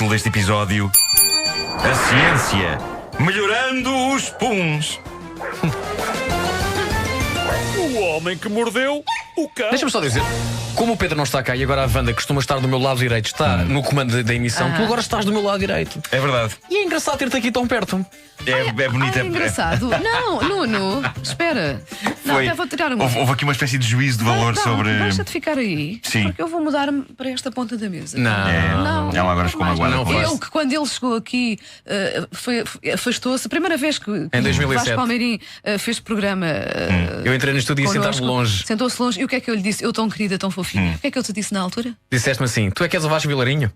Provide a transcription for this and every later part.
título deste episódio: A ciência melhorando os puns. O homem que mordeu o cão. Deixa-me só dizer, como o Pedro não está cá e agora a Wanda costuma estar do meu lado direito, está no comando da emissão, tu agora estás do meu lado direito. É verdade. E é engraçado ter-te aqui tão perto. É bonita. É engraçado. Não, Nuno, espera. Não, Foi. até vou tirar uma. Houve aqui uma espécie de juízo de valor sobre. Deixa-te ficar aí. Sim. Porque eu vou mudar-me para esta ponta da mesa. Não. Ela agora ficou magoada Não com faz. isso. Ele que quando ele chegou aqui Hum. afastou-se. A primeira vez que Em 2007. Vasco Palmeirim fez programa. Eu entrei no estúdio e connosco, sentar-me longe. Sentou-se longe. E o que é que eu lhe disse? Eu tão querida, tão fofinha. O que é que eu te disse na altura? Disseste-me assim: tu é que és o Vasco Vilarinho?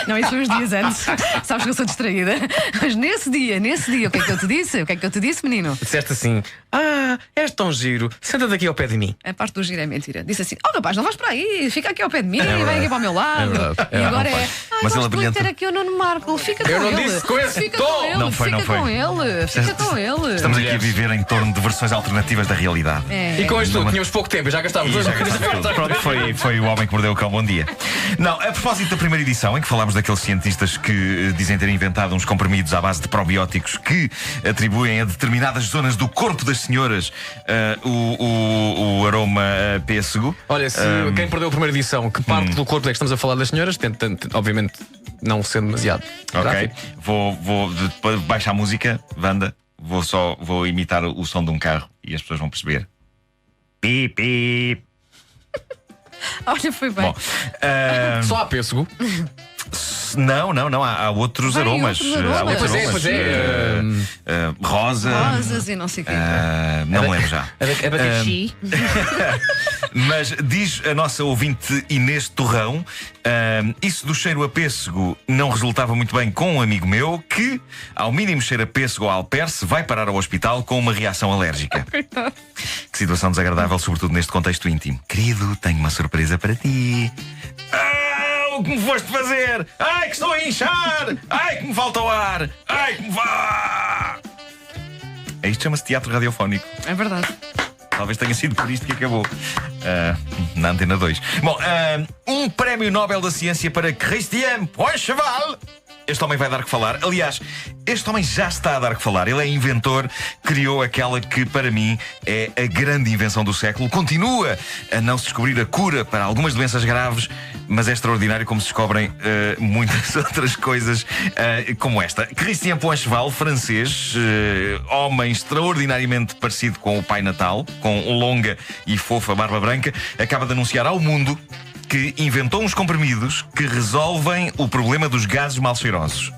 Não, isso foi uns dias antes. Sabes que eu sou distraída. Mas nesse dia, o que é que eu te disse? O que é que eu te disse, menino? Disseste assim: és tão giro, senta-te aqui ao pé de mim. A parte do giro é mentira. Disse assim: oh rapaz, não vais para aí, fica aqui ao pé de mim, verdade. vem aqui para o meu lado. É verdade. E agora não é. foi. Mas ele Gosto muito de abrilhanta. ter aqui o Nuno Marco, fica Eu com não ele. disse com esse fica tom. com ele, Não foi, fica não foi. com ele, fica com ele. Estamos aqui a viver em torno de versões alternativas da realidade. É. E com isto tudo, tínhamos pouco tempo, já gastávamos E dois já gastámos tudo. Pronto, foi o homem que mordeu o cão. Bom dia. Não, a propósito da primeira edição, em que falámos daqueles cientistas que dizem ter inventado uns comprimidos à base de probióticos que atribuem a determinadas zonas do corpo das senhoras o aroma pêssego. Olha, se quem perdeu a primeira edição, que parte do corpo é que estamos a falar das senhoras, tenta, obviamente, não sendo demasiado. Ok. gráfico. Vou depois baixa a música, Wanda. Vou imitar o som de um carro e as pessoas vão perceber. Pi, pi. Olha, foi bem. Bom, Só há pêssego. não. Há outros Bem, aromas. outros aromas. Há outros Pois é, aromas. Rosa. Rosas e não sei o quê. Não me lembro já. Abacaxi. Mas diz a nossa ouvinte Inês Torrão, isso do cheiro a pêssego não resultava muito bem com um amigo meu que, ao mínimo cheiro a pêssego ou alperce, vai parar ao hospital com uma reação alérgica. Coitado. Que situação desagradável, sobretudo neste contexto íntimo. Querido, tenho uma surpresa para ti. O que me foste fazer? Ai, que estou a inchar! Ai, que me falta o ar! Ai, que me vá! Isto chama-se teatro radiofónico. É verdade. Talvez tenha sido por isto que acabou na Antena 2. Bom, um prémio Nobel da Ciência para Christian Poincheval. Este homem vai dar que falar. Aliás, este homem já está a dar que falar. Ele é inventor, criou aquela que, para mim, é a grande invenção do século. Continua a não se descobrir a cura para algumas doenças graves, mas é extraordinário como se descobrem muitas outras coisas como esta. Christian Poincheval, francês, homem extraordinariamente parecido com o Pai Natal, com longa e fofa barba branca, acaba de anunciar ao mundo que inventou uns comprimidos que resolvem o problema dos gases mal cheirosos.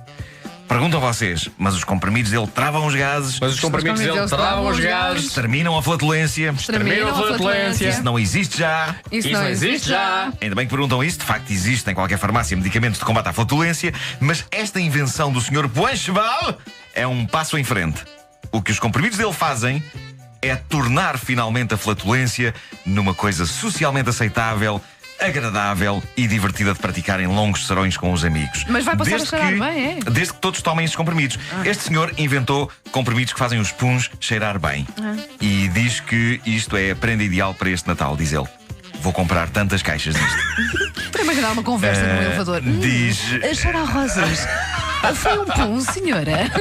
Perguntam vocês, mas os comprimidos dele travam os gases? Mas os comprimidos dele travam os gases. Terminam a flatulência? Terminam a flatulência. Isso não existe já? Isso não existe já. Ainda bem que perguntam isso. De facto, existem em qualquer farmácia medicamentos de combate à flatulência, mas esta invenção do Sr. Poincheval é um passo em frente. O que os comprimidos dele fazem é tornar finalmente a flatulência numa coisa socialmente aceitável, agradável e divertida de praticar em longos serões com os amigos. Mas vai passar a cheirar bem, é? Desde que todos tomem esses comprimidos. Este senhor inventou comprimidos que fazem os puns cheirar bem. E diz que isto é a prenda ideal para este Natal, diz ele. Vou comprar tantas caixas disto. Para imaginar uma conversa no elevador. Diz. A cheirar rosas. Foi um pum, senhora.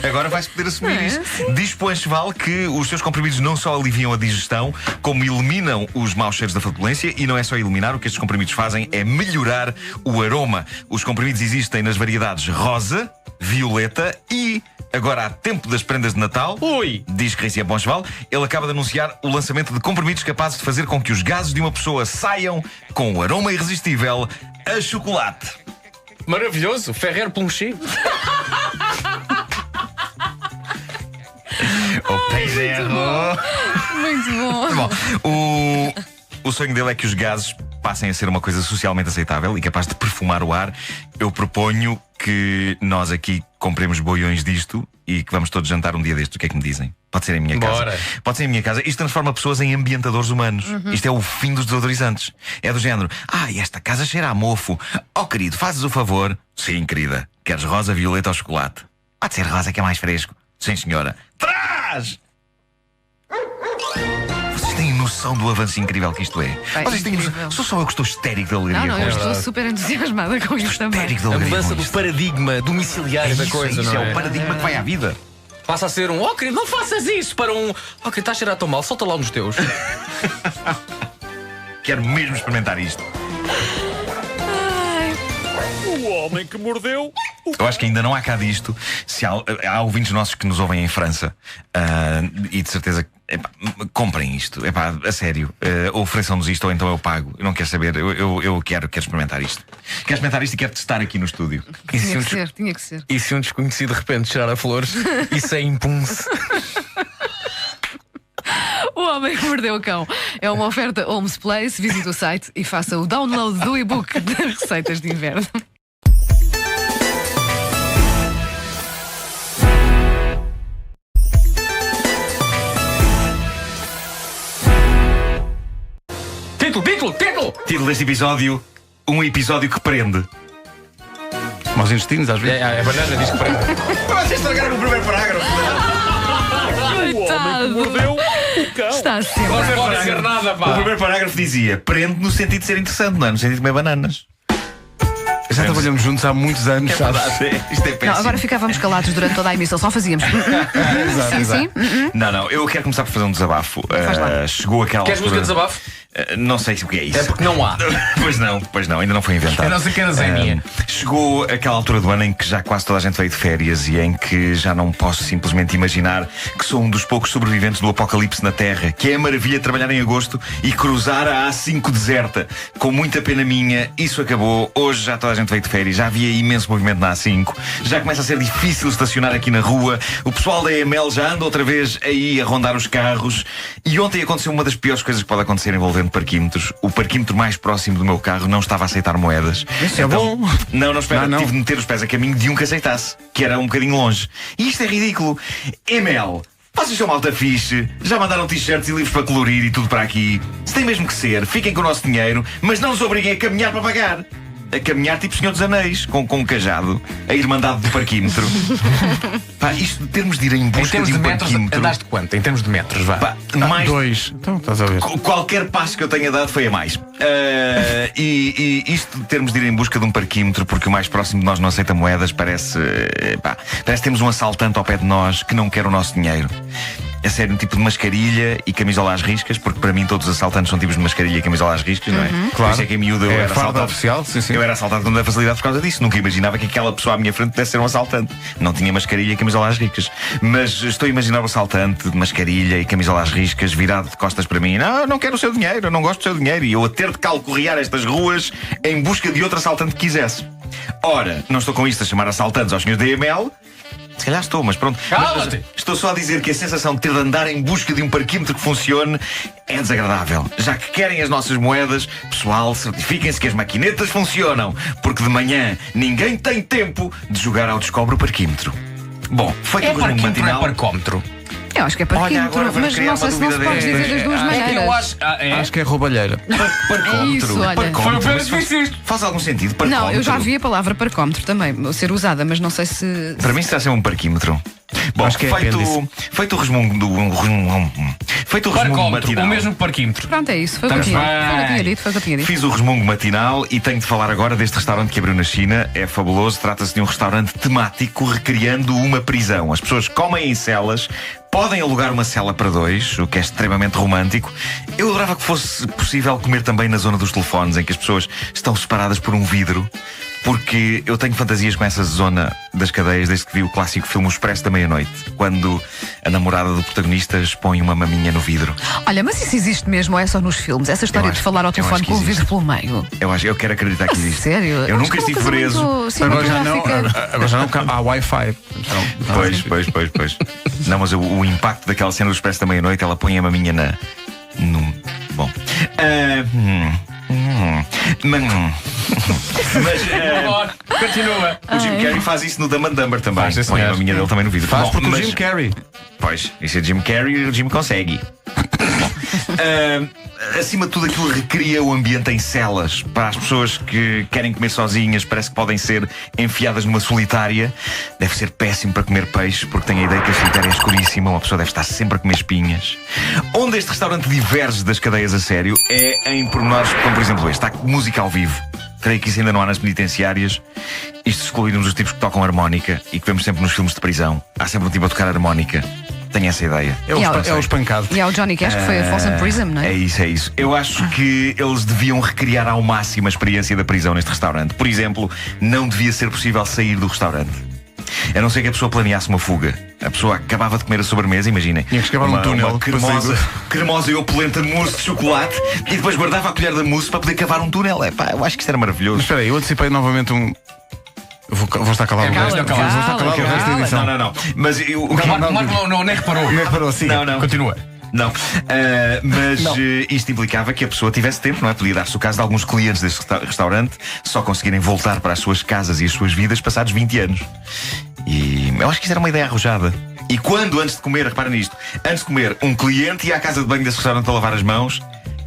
Agora vais poder assumir É, isso. Diz Poincheval que os seus comprimidos não só aliviam a digestão, como eliminam os maus cheiros da flatulência. E não é só eliminar, o que estes comprimidos fazem é melhorar o aroma. Os comprimidos existem nas variedades rosa, violeta e, agora há tempo das prendas de Natal, diz Christian Poincheval, ele acaba de anunciar o lançamento de comprimidos capazes de fazer com que os gases de uma pessoa saiam com o aroma irresistível a chocolate. Maravilhoso, Ferrer Plumchi. O Pedro! Muito bom. Bom, o sonho dele é que os gases passem a ser uma coisa socialmente aceitável e capaz de perfumar o ar. Eu proponho que nós aqui compremos boiões disto e que vamos todos jantar um dia destes. O que é que me dizem? Pode ser em minha casa. Bora. Pode ser em minha casa. Isto transforma pessoas em ambientadores humanos. Isto é o fim dos desodorizantes. É do género: esta casa cheira a mofo. Oh, querido, fazes o favor? Sim, querida. Queres rosa, violeta ou chocolate? Pode ser rosa, que é mais fresco. Sim, senhora. Traz! Vocês têm noção do avanço incrível que isto é. É Vocês têm noção? incrível. Sou só eu que estou histérico de alegria Não, com eu isto. estou super entusiasmada com isto também. Histérico de alegria Avança com do isto. paradigma domiciliário da coisa, isso não é é? o paradigma que vai à vida. Passa a ser um, oh querido, não faças isso para um. Oh querido, está a cheirar tão mal, solta lá um dos teus. Quero mesmo experimentar isto. O homem que mordeu o Eu acho que ainda não há cá disto. Se há ouvintes nossos que nos ouvem em França e de certeza epá, comprem isto. Epá, a sério, ofereçam-nos isto ou então eu pago. Eu não quero saber, eu quero experimentar isto. Quero experimentar isto e quero testar aqui no estúdio. Tinha que ser. E se um desconhecido de repente cheirar a flores, isso é impunse. O Homem que Mordeu o Cão é uma oferta Homes Place. Visite o site e faça o download do e-book de receitas de inverno. Título! Título deste episódio: um episódio que prende. Aos intestinos, às vezes. É a banana diz que prende. Vocês estragaram o primeiro parágrafo. homem que mordeu o cão. Está sempre. Não pode ser nada, O pá. primeiro parágrafo dizia: prende no sentido de ser interessante, não é? No sentido de comer bananas. Já trabalhamos juntos há muitos anos, sabes? Isto é péssimo. Não, agora ficávamos calados durante toda a emissão, só fazíamos. Sim, sim. Não, eu quero começar por fazer um desabafo. Faz lá. Chegou aquela Queres música de altura. desabafo? Não sei o que é isso. É porque não há. Pois não, ainda não foi inventado. A nossa querosenia. Chegou aquela altura do ano em que já quase toda a gente veio de férias e em que já não posso simplesmente imaginar que sou um dos poucos sobreviventes do apocalipse na Terra, que é a maravilha de trabalhar em agosto e cruzar a A5 deserta. Com muita pena minha, isso acabou. Hoje já toda a gente veio de férias, já havia imenso movimento na A5, já começa a ser difícil estacionar aqui na rua, o pessoal da EML já anda outra vez aí a rondar os carros e ontem aconteceu uma das piores coisas que pode acontecer envolvendo parquímetros. O parquímetro mais próximo do meu carro não estava a aceitar moedas. Isso é bom. Não, espera, Não. tive de meter os pés a caminho de um que aceitasse, que era um bocadinho longe. E isto é ridículo. EML, vocês são malta fixe, já mandaram t-shirts e livros para colorir e tudo para aqui. Se tem mesmo que ser, fiquem com o nosso dinheiro, mas não nos obriguem a caminhar para pagar. A caminhar tipo Senhor dos Anéis, com um cajado, a irmandade do parquímetro. Pá, isto de termos de ir em Em busca termos de de um metros, parquímetro. andaste quanto? Em termos de metros, vá. Pá, mais 2. Então, estás a ver. Qualquer passo que eu tenha dado foi a mais. E isto de termos de ir em busca de um parquímetro porque o mais próximo de nós não aceita moedas parece que temos um assaltante ao pé de nós que não quer o nosso dinheiro. É sério, um tipo de mascarilha e camisola às riscas, porque para mim todos os assaltantes são tipos de mascarilha e camisola às riscas, não é? Por isso é que em miúdo eu É era farda assaltado. oficial, sim, sim. Eu era assaltado com tanta facilidade por causa disso. Nunca imaginava que aquela pessoa à minha frente pudesse ser um assaltante. Não tinha mascarilha e camisola às riscas. Mas estou a imaginar o assaltante de mascarilha e camisola às riscas virado de costas para mim. Não quero o seu dinheiro, eu não gosto do seu dinheiro. E eu a ter de calcorrear estas ruas em busca de outro assaltante que quisesse. Ora, não estou com isto a chamar assaltantes aos senhores da EML. Se calhar estou, mas pronto. Cala-te! Mas estou só a dizer que a sensação de ter de andar em busca de um parquímetro que funcione é desagradável. Já que querem as nossas moedas, pessoal, certifiquem-se que as maquinetas funcionam, porque de manhã ninguém tem tempo de jogar ao Descobre o Parquímetro. Bom, feito É o resumo parquímetro ou é matinal. parcómetro? Eu acho que é Olha, parquímetro, agora vamos mas criar não uma sei se não se dúvida pode dizer das duas É que eu maneiras. acho. Acho que é roubalheira. Parcómetro. isso, olha. Foi o Parcómetro. Pedro que disse isto. Faz algum sentido? Parcómetro. Não, eu já vi a palavra parcómetro também ser usada, mas não sei se. Para mim está a ser um parquímetro. Bom, Acho que é apêndice. feito o resumo do. Feito o resumo Parcómetro, matinal. o mesmo parquímetro. Pronto, é isso. Foi o que eu Estamos tinha. Foi o que eu tinha bem. dito. Foi o que eu tinha dito. Fiz o resumo matinal e tenho de falar agora deste restaurante que abriu na China. É fabuloso, trata-se de um restaurante temático recriando uma prisão. As pessoas comem em celas, podem alugar uma cela para dois, o que é extremamente romântico. Eu adorava que fosse possível comer também na zona dos telefones, em que as pessoas estão separadas por um vidro. Porque eu tenho fantasias com essa zona das cadeias desde que vi o clássico filme O Expresso da Meia-Noite, quando a namorada do protagonista expõe uma maminha no vidro. Olha, mas isso existe mesmo ou é só nos filmes? Essa história acho- de falar ao eu telefone acho que com o vidro existe. pelo meio. Eu quero acreditar que existe. Sério? Eu acho nunca que é uma estive coisa preso. muito Agora já não. cinematográfica. Agora já não. Há Wi-Fi. Então, Pois. Não, mas o impacto daquela cena do Expresso da Meia-Noite, ela põe a maminha na. Bom. Mas Continua. o Jim Carrey faz isso no Dumb and Dumber também. Faz, sim, Põe a senhor. maminha dele também no vidro. Faz Bom, porque o mas- Jim Carrey. Pois, isso é Jim Carrey e o Jim consegue. Bom, acima de tudo, aquilo recria o ambiente em celas. Para as pessoas que querem comer sozinhas, parece que podem ser enfiadas numa solitária. Deve ser péssimo para comer peixe, porque tenho a ideia que a solitária é escuríssima. Uma pessoa deve estar sempre a comer espinhas. Onde este restaurante diverge das cadeias a sério é em pormenores como, por exemplo, este. Há música ao vivo. Creio que isso ainda não há nas penitenciárias. Isto excluímos os tipos que tocam harmónica e que vemos sempre nos filmes de prisão. Há sempre um tipo a tocar harmónica. Tenho essa ideia. É o espancado. E há o Johnny Cash, que foi a Folsom Prison, não é? É isso. Eu acho que eles deviam recriar ao máximo a experiência da prisão neste restaurante. Por exemplo, não devia ser possível sair do restaurante. A não ser que a pessoa planeasse uma fuga. A pessoa acabava de comer a sobremesa, imaginem. Tinha que escavar um túnel. Uma cremosa e opulenta mousse de chocolate e depois guardava a colher da mousse para poder cavar um túnel. Eu acho que isto era maravilhoso. Mas espera aí, eu antecipei novamente um. Vou estar calado. Vou estar calado o resto da edição. Não. Mas Marco não nem reparou. Nem reparou, sim. Não. Continua. Não, mas isto implicava que a pessoa tivesse tempo, não é? Podia dar-se o caso de alguns clientes deste restaurante só conseguirem voltar para as suas casas e as suas vidas passados 20 anos. E eu acho que isto era uma ideia arrojada. E quando, antes de comer, repara nisto, antes de comer, um cliente ia à casa de banho desse restaurante a lavar as mãos,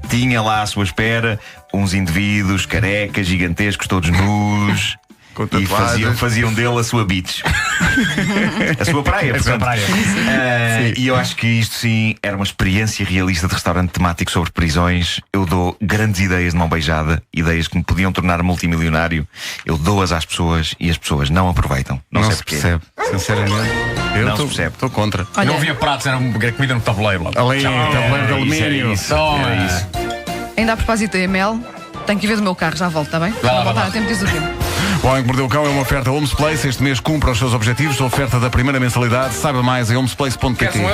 tinha lá à sua espera uns indivíduos carecas, gigantescos, todos nus. E faziam dele a sua beach. A sua praia, portanto. E eu acho que isto sim era uma experiência realista de restaurante temático sobre prisões. Eu dou grandes ideias de mão beijada, ideias que me podiam tornar multimilionário. Eu dou-as às pessoas e as pessoas não aproveitam. Não sei se percebe, sinceramente. Eu estou contra. Olha, não havia pratos, era comida no tabuleiro. Ali, tabuleiro de alumínio. Era isso. Ainda a propósito da Emel, tenho que ir ver do meu carro, já volto, está bem? Vai lá, voltar a tempo, diz o tempo. O Homem que Mordeu o Cão é uma oferta Homes Place. Este mês cumpre os seus objetivos. A oferta da primeira mensalidade. Saiba mais em homesplace.pt. Queres €1?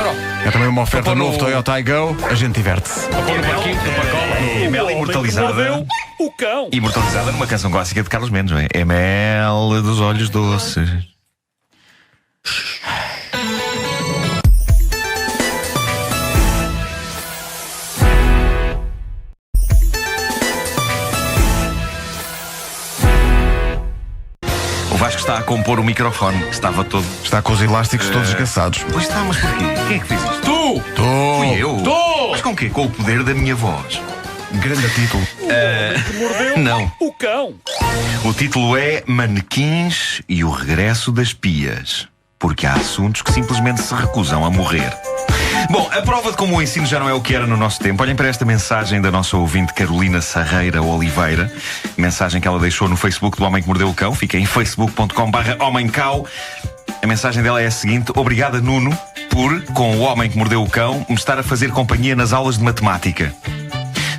É também uma oferta novo Toyota iGo. A gente diverte-se. Emel imortalizada. Mordeu o cão. Imortalizada numa canção clássica de Carlos Mendes, não é? Emel dos olhos doces. O Vasco está a compor o microfone. Estava todo. Está com os elásticos todos esgaçados. Pois está, mas porquê? Quem é que fez isto? Tu! Fui eu? Tu! Mas com o quê? Com o poder da minha voz. Grande título. Mordeu Não. o cão. O título é Manequins e o Regresso das Pias. Porque há assuntos que simplesmente se recusam a morrer. Bom, a prova de como o ensino já não é o que era no nosso tempo. Olhem para esta mensagem da nossa ouvinte Carolina Sarreira Oliveira. Mensagem que ela deixou no Facebook do Homem que Mordeu o Cão. Fica em facebook.com/homemcau. A mensagem dela é a seguinte: obrigada, Nuno, por, com o Homem que Mordeu o Cão, me estar a fazer companhia nas aulas de matemática.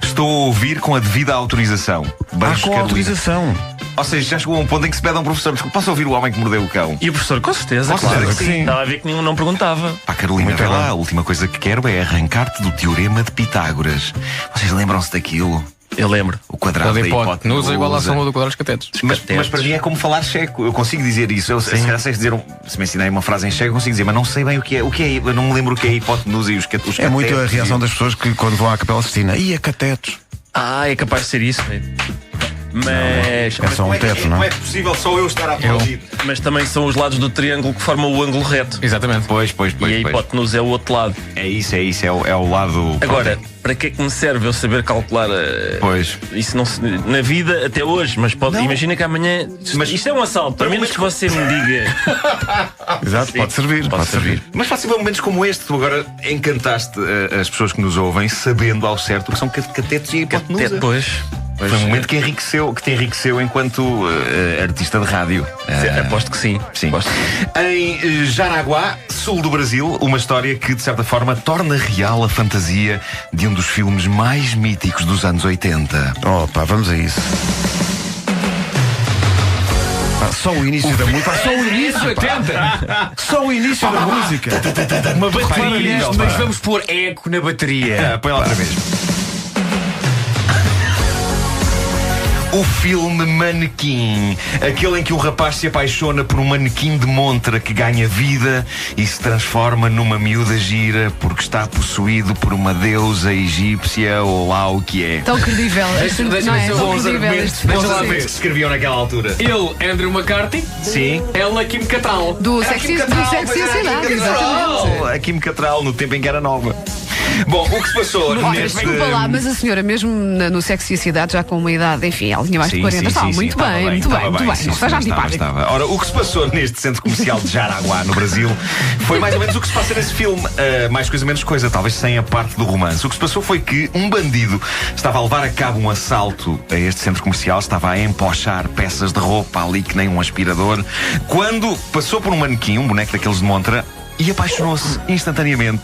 Estou a ouvir com a devida autorização. Beijos, Com Carolina. autorização. Ou seja, já chegou a um ponto em que se pede a um professor: posso ouvir o Homem que Mordeu o Cão? E o professor, com certeza, Com certeza que sim. Estava a ver que nenhum não perguntava. Pá, Carolina, Muito vê lá, bem. a última coisa que quero é arrancar-te do teorema de Pitágoras. Vocês lembram-se daquilo? Eu lembro. O quadrado da hipotenusa igual à soma do quadrado dos catetos. Mas para mim é como falar checo. Eu consigo dizer isso. Eu se calhar sei dizer se me ensinarem uma frase em checo, eu consigo dizer, mas não sei bem o que é. Eu não me lembro o que é a hipotenusa e os catetos. É muito a reação das pessoas que quando vão à Capela Sistina. Ia catetos. É capaz de ser isso. Mas É só um teto, não Como é? é possível só eu estar a aplaudir? Mas também são os lados do triângulo que formam o ângulo reto. Exatamente. Pois. E a hipotenusa é o outro lado. É isso. É o lado. Agora, para que é que me serve eu saber calcular? Pois. Isso não se, na vida até hoje, mas pode. Imagina que amanhã. Mas isto é um assalto. A menos que você me diga. Exato, pode servir. Pode servir. Mas faz sempre momentos como este. Tu agora encantaste as pessoas que nos ouvem sabendo ao certo o que são catetos e a hipotenusa. Depois. Foi um momento que te enriqueceu enquanto artista de rádio. Aposto que sim. Sim. Em Jaraguá, sul do Brasil, uma história que, de certa forma, torna real a fantasia de um dos filmes mais míticos dos anos 80. Opa, vamos a isso. Só o início da música. Só o início. 80! Só o início da música. Uma bateria, incrível, mas pá. vamos pôr eco na bateria. Põe lá outra vez. O filme Manequim, aquele em que o rapaz se apaixona por um manequim de montra que ganha vida e se transforma numa miúda gira porque está possuído por uma deusa egípcia ou lá o que é. Tão credível. Deixa-me Não é? ver Tão bons credível argumentos. este Deixa filme. lá ver. Se escreviam naquela altura. Ele, Andrew McCarthy. Sim. Ela, Kim Cattrall. Do sexy ansiedade, exatamente. A Kim Cattrall, no tempo em que era nova. Bom, o que se passou neste... Desculpa lá, mas a senhora, mesmo no Sexo e a Cidade, já com uma idade, enfim, ela tinha mais de 40, estava muito bem, muito bem. Não esteja antipático. Ora, o que se passou neste centro comercial de Jaraguá, no Brasil, foi mais ou menos o que se passa nesse filme. Mais coisa, menos coisa, talvez sem a parte do romance. O que se passou foi que um bandido estava a levar a cabo um assalto a este centro comercial, estava a empochar peças de roupa ali que nem um aspirador, quando passou por um manequim, um boneco daqueles de montra, e apaixonou-se instantaneamente.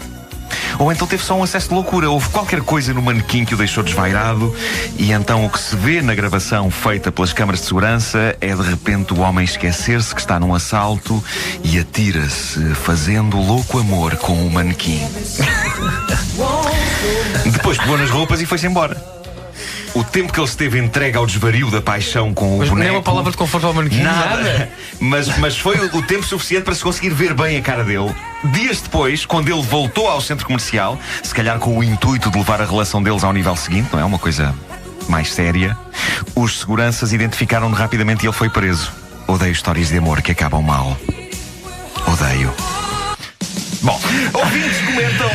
Ou então teve só um acesso de loucura. Houve qualquer coisa no manequim que o deixou desvairado. E então o que se vê na gravação feita pelas câmaras de segurança é de repente o homem esquecer-se que está num assalto e atira-se fazendo louco amor com o manequim. Depois pegou nas roupas e foi-se embora. O tempo que ele esteve entregue ao desvario da paixão com o boneco... Nem uma palavra de conforto ao manequim. Nada. Mas foi o tempo suficiente para se conseguir ver bem a cara dele. Dias depois, quando ele voltou ao centro comercial, se calhar com o intuito de levar a relação deles ao nível seguinte, não é? Uma coisa mais séria, os seguranças identificaram-no rapidamente e ele foi preso. Odeio histórias de amor que acabam mal. Odeio. Bom, ouvintes comentam...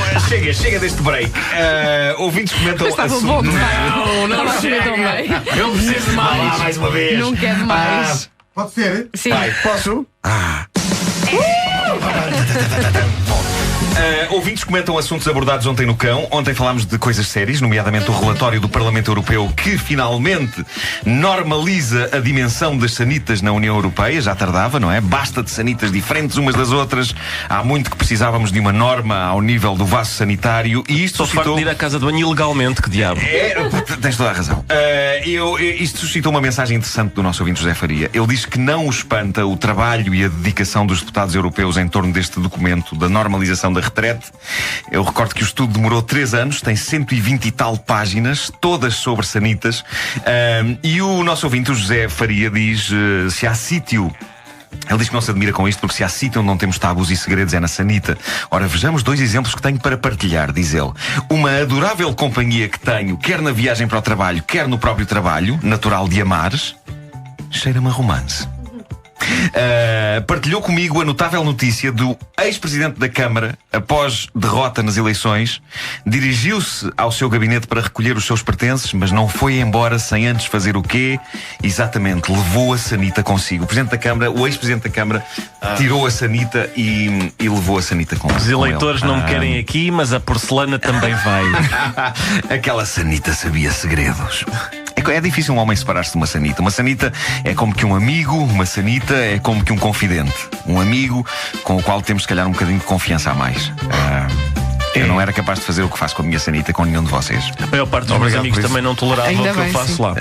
Chega deste break. Ouvintes comentam... Estava bom, Não chega. Eu preciso de mais. Mais uma vez. Não quero mais. Pode ser? Sim. Posso? Ouvintes comentam assuntos abordados ontem no Cão. Ontem falámos de coisas sérias, nomeadamente o relatório do Parlamento Europeu que finalmente normaliza a dimensão das sanitas na União Europeia. Já tardava, não é? Basta de sanitas diferentes umas das outras. Há muito que precisávamos de uma norma ao nível do vaso sanitário. E isto Estou farto de ir à casa de banho ilegalmente, que diabo. Tens toda a razão. Isto suscitou uma mensagem interessante do nosso ouvinte José Faria. Ele diz que não o espanta o trabalho e a dedicação dos deputados europeus em torno deste documento da normalização da retrete. Eu recordo que o estudo demorou 3 anos, tem 120 e tal páginas, todas sobre sanitas. E o nosso ouvinte, o José Faria, diz se há sítio... Ele diz que não se admira com isto porque se há sítio onde não temos tabus e segredos é na sanita. Ora, vejamos 2 exemplos que tenho para partilhar, diz ele. Uma adorável companhia que tenho, quer na viagem para o trabalho, quer no próprio trabalho, natural de Amares, cheira-me a romance. Partilhou comigo a notável notícia do ex-presidente da Câmara, após derrota nas eleições, dirigiu-se ao seu gabinete para recolher os seus pertences, mas não foi embora sem antes fazer o quê? Exatamente, levou a sanita consigo. O presidente da Câmara, o ex-presidente da Câmara, tirou a sanita e levou a sanita com ele. Os eleitores não me querem aqui, mas a porcelana também vai. Aquela sanita sabia segredos. É difícil um homem separar-se de uma sanita. Uma sanita é como que um amigo, uma sanita é como que um confidente. Um amigo com o qual temos, se calhar, um bocadinho de confiança a mais. Eu não era capaz de fazer o que faço com a minha sanita com nenhum de vocês. A maior parte dos meus amigos também não tolerava o que eu faço lá.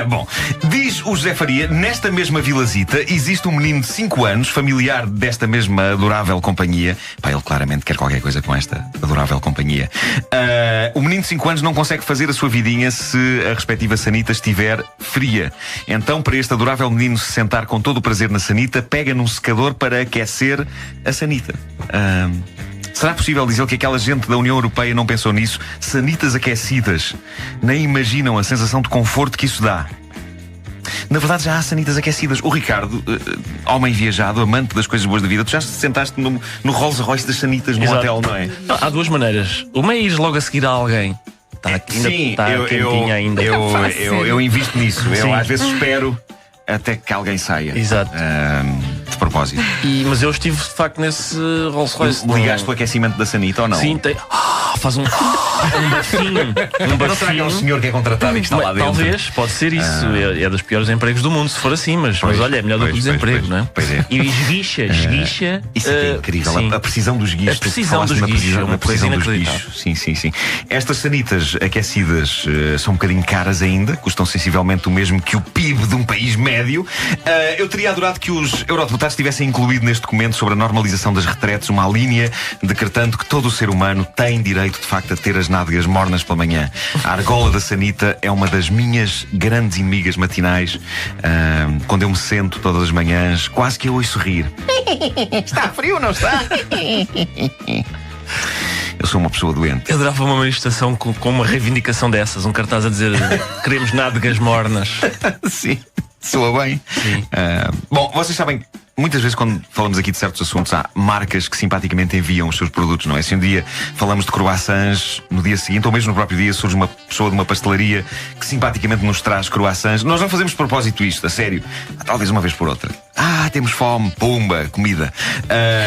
Bom, diz o José Faria, nesta mesma vilazita existe um menino de 5 anos, familiar desta mesma adorável companhia. Pá, ele claramente quer qualquer coisa com esta adorável companhia. O menino de 5 anos não consegue fazer a sua vidinha se a respectiva sanita estiver fria. Então, para este adorável menino se sentar com todo o prazer na sanita, pega num secador para aquecer a sanita. Será possível dizer que aquela gente da União Europeia não pensou nisso? Sanitas aquecidas. Nem imaginam a sensação de conforto que isso dá. Na verdade já há sanitas aquecidas. O Ricardo, homem viajado, amante das coisas boas da vida, tu já sentaste no Rolls Royce das sanitas no hotel, não é? Há 2 maneiras. Uma é ir logo a seguir a alguém. Está quentinha ainda. Eu invisto nisso. Eu às vezes espero até que alguém saia. Exato. De propósito. Mas eu estive de facto nesse Rolls Royce. Ligaste o aquecimento da sanita ou não? Sim, tem. Faz um bafinho. Não será aquele senhor que é contratado e que está lá dentro? Talvez, pode ser isso. É dos piores empregos do mundo, se for assim, mas olha, é melhor do que o desemprego, não é? Pois é. E esguicha. Isso é incrível. A precisão dos guichos. A precisão dos guichos. A precisão dos guichos. Sim. Estas sanitas aquecidas são um bocadinho caras ainda, custam sensivelmente o mesmo que o PIB de um país médio. Eu teria adorado que os eurodeputados tivessem incluído neste documento sobre a normalização das retretes uma linha decretando que todo o ser humano tem direito de facto a ter as nádegas mornas pela manhã. A argola da sanita é uma das minhas grandes inimigas matinais. Quando eu me sento todas as manhãs, quase que eu ouço rir. Está frio, não está? Eu sou uma pessoa doente. Eu adorava uma manifestação com uma reivindicação dessas, um cartaz a dizer queremos nádegas mornas. Sim, soa bem. Sim. Bom, vocês sabem muitas vezes quando falamos aqui de certos assuntos, há marcas que simpaticamente enviam os seus produtos, não é? Se um dia falamos de croissants, no dia seguinte, ou mesmo no próprio dia, surge uma pessoa de uma pastelaria que simpaticamente nos traz croissants. Nós não fazemos de propósito isto, a sério. Talvez uma vez por outra. Temos fome, pumba, comida.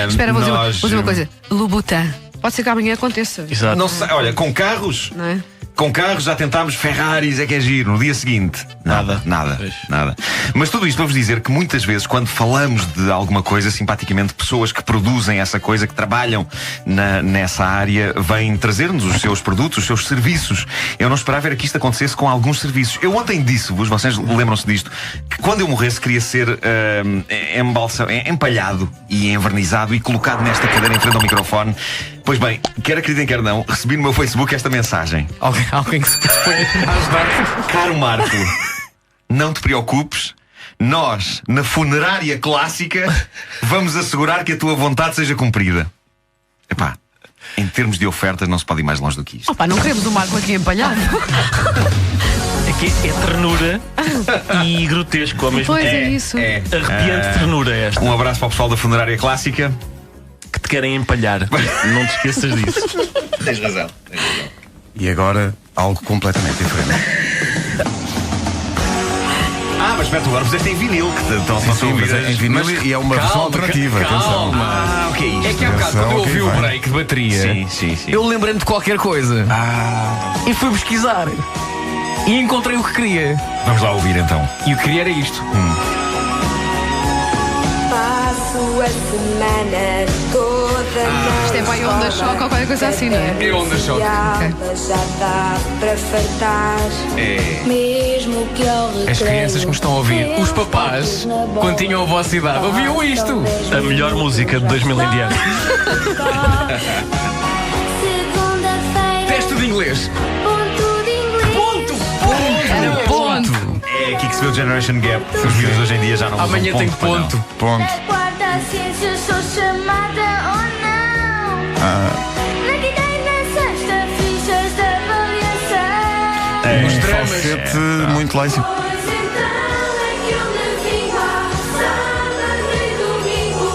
Espera, vou dizer uma coisa. Louboutin. Pode ser que amanhã aconteça. Exato. Não sei, olha, com carros... Não é? Com carros já tentámos Ferraris, é que é giro. No dia seguinte, nada. Mas tudo isto para vos dizer que muitas vezes, quando falamos de alguma coisa, simpaticamente, pessoas que produzem essa coisa, que trabalham nessa área, vêm trazer-nos os seus produtos, os seus serviços. Eu não esperava ver que isto acontecesse com alguns serviços. Eu ontem disse-vos, vocês lembram-se disto, que quando eu morresse queria ser empalhado e envernizado e colocado nesta cadeira em frente ao microfone. Pois bem, quer acreditem, quer não, recebi no meu Facebook esta mensagem. Alguém que se dispõe a ajudar. Caro Marco, não te preocupes. Nós, na funerária clássica, vamos assegurar que a tua vontade seja cumprida. Epá, em termos de ofertas não se pode ir mais longe do que isto. Não queremos o Marco aqui empalhado. Aqui é ternura e grotesco ao mesmo Pois tempo. é isso. Arrepiante ternura esta. Um abraço para o pessoal da funerária clássica. Que te querem empalhar. Não te esqueças disso. Tens razão. E agora, algo completamente diferente. Mas espera, tu agora fizeste em vinil, que estão a ouvir. Em vinil e é uma versão alternativa. Atenção. O que é isto? É que há bocado, quando eu ouvi o break de bateria, Sim. eu lembrei-me de qualquer coisa. E fui pesquisar. E encontrei o que queria. Vamos lá ouvir então. E o que queria era isto. Passo a semana toda. Isto é para onda choque ou qualquer coisa assim, não é? É onda choque. Já dá para fartar. Mesmo que ao recreio. As crianças que me estão a ouvir, os papás, quando tinham a vossa idade, ouviam isto. A melhor música de 2000 em diante. Segunda-feira. Teste de inglês. Ponto de inglês. Era ponto. É aqui que se vê o Generation Gap. Os miúdos hoje em dia já não usam Amanhã tem para não. ponto. Ponto. Na quarta ciência sou chamada ou não. Na quinta e na sexta fichas de avaliação. Os dramas. Falsete muito lá em cima. Pois então é que eu me vim lá. Sábado e domingo.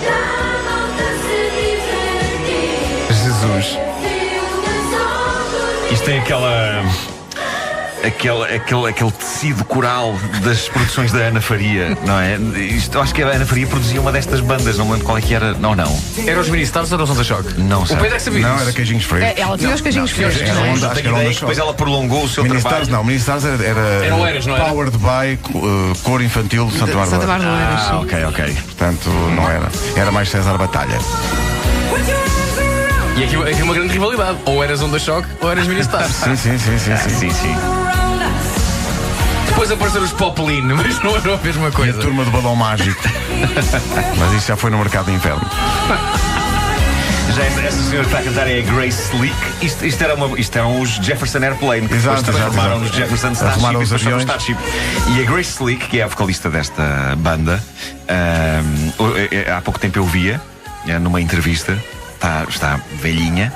Da malta se divertir. Jesus. Filmes, Isto tem aquele tecido coral das produções da Ana Faria, não é? Eu acho que a Ana Faria produzia uma destas bandas, não me lembro qual é que era. Não. Era os Mini-Stars ou era os Onda Choque? Não O sei. Pedro é que sabia Não, disso. era queijinhos frescos. Ela tinha os queijinhos frescos. Era não é? onda, acho que era onda Depois choque. ela prolongou o seu Mini-Stars trabalho. não, Mini-Stars era Era o Eras, não era? Powered by cor infantil de Santa Bárbara. Santa Bárbara não era assim. Ok. Portanto, não era. Era mais César Batalha. E aqui uma grande rivalidade. Ou eras Onda Choque ou eras Mini-Stars. Sim. Depois apareceram os Poplin, mas não era a mesma E a coisa. turma do balão mágico. Mas isso já foi no mercado de inverno. Já essa senhora que está a cantar é a Grace Slick. Isto eram os Jefferson Airplane, que depois Exato, transformaram exato. nos Jefferson Starship Arrumaram e os depois foram aviões. Starship. E a Grace Slick, que é a vocalista desta banda, há pouco tempo eu via numa entrevista, está velhinha.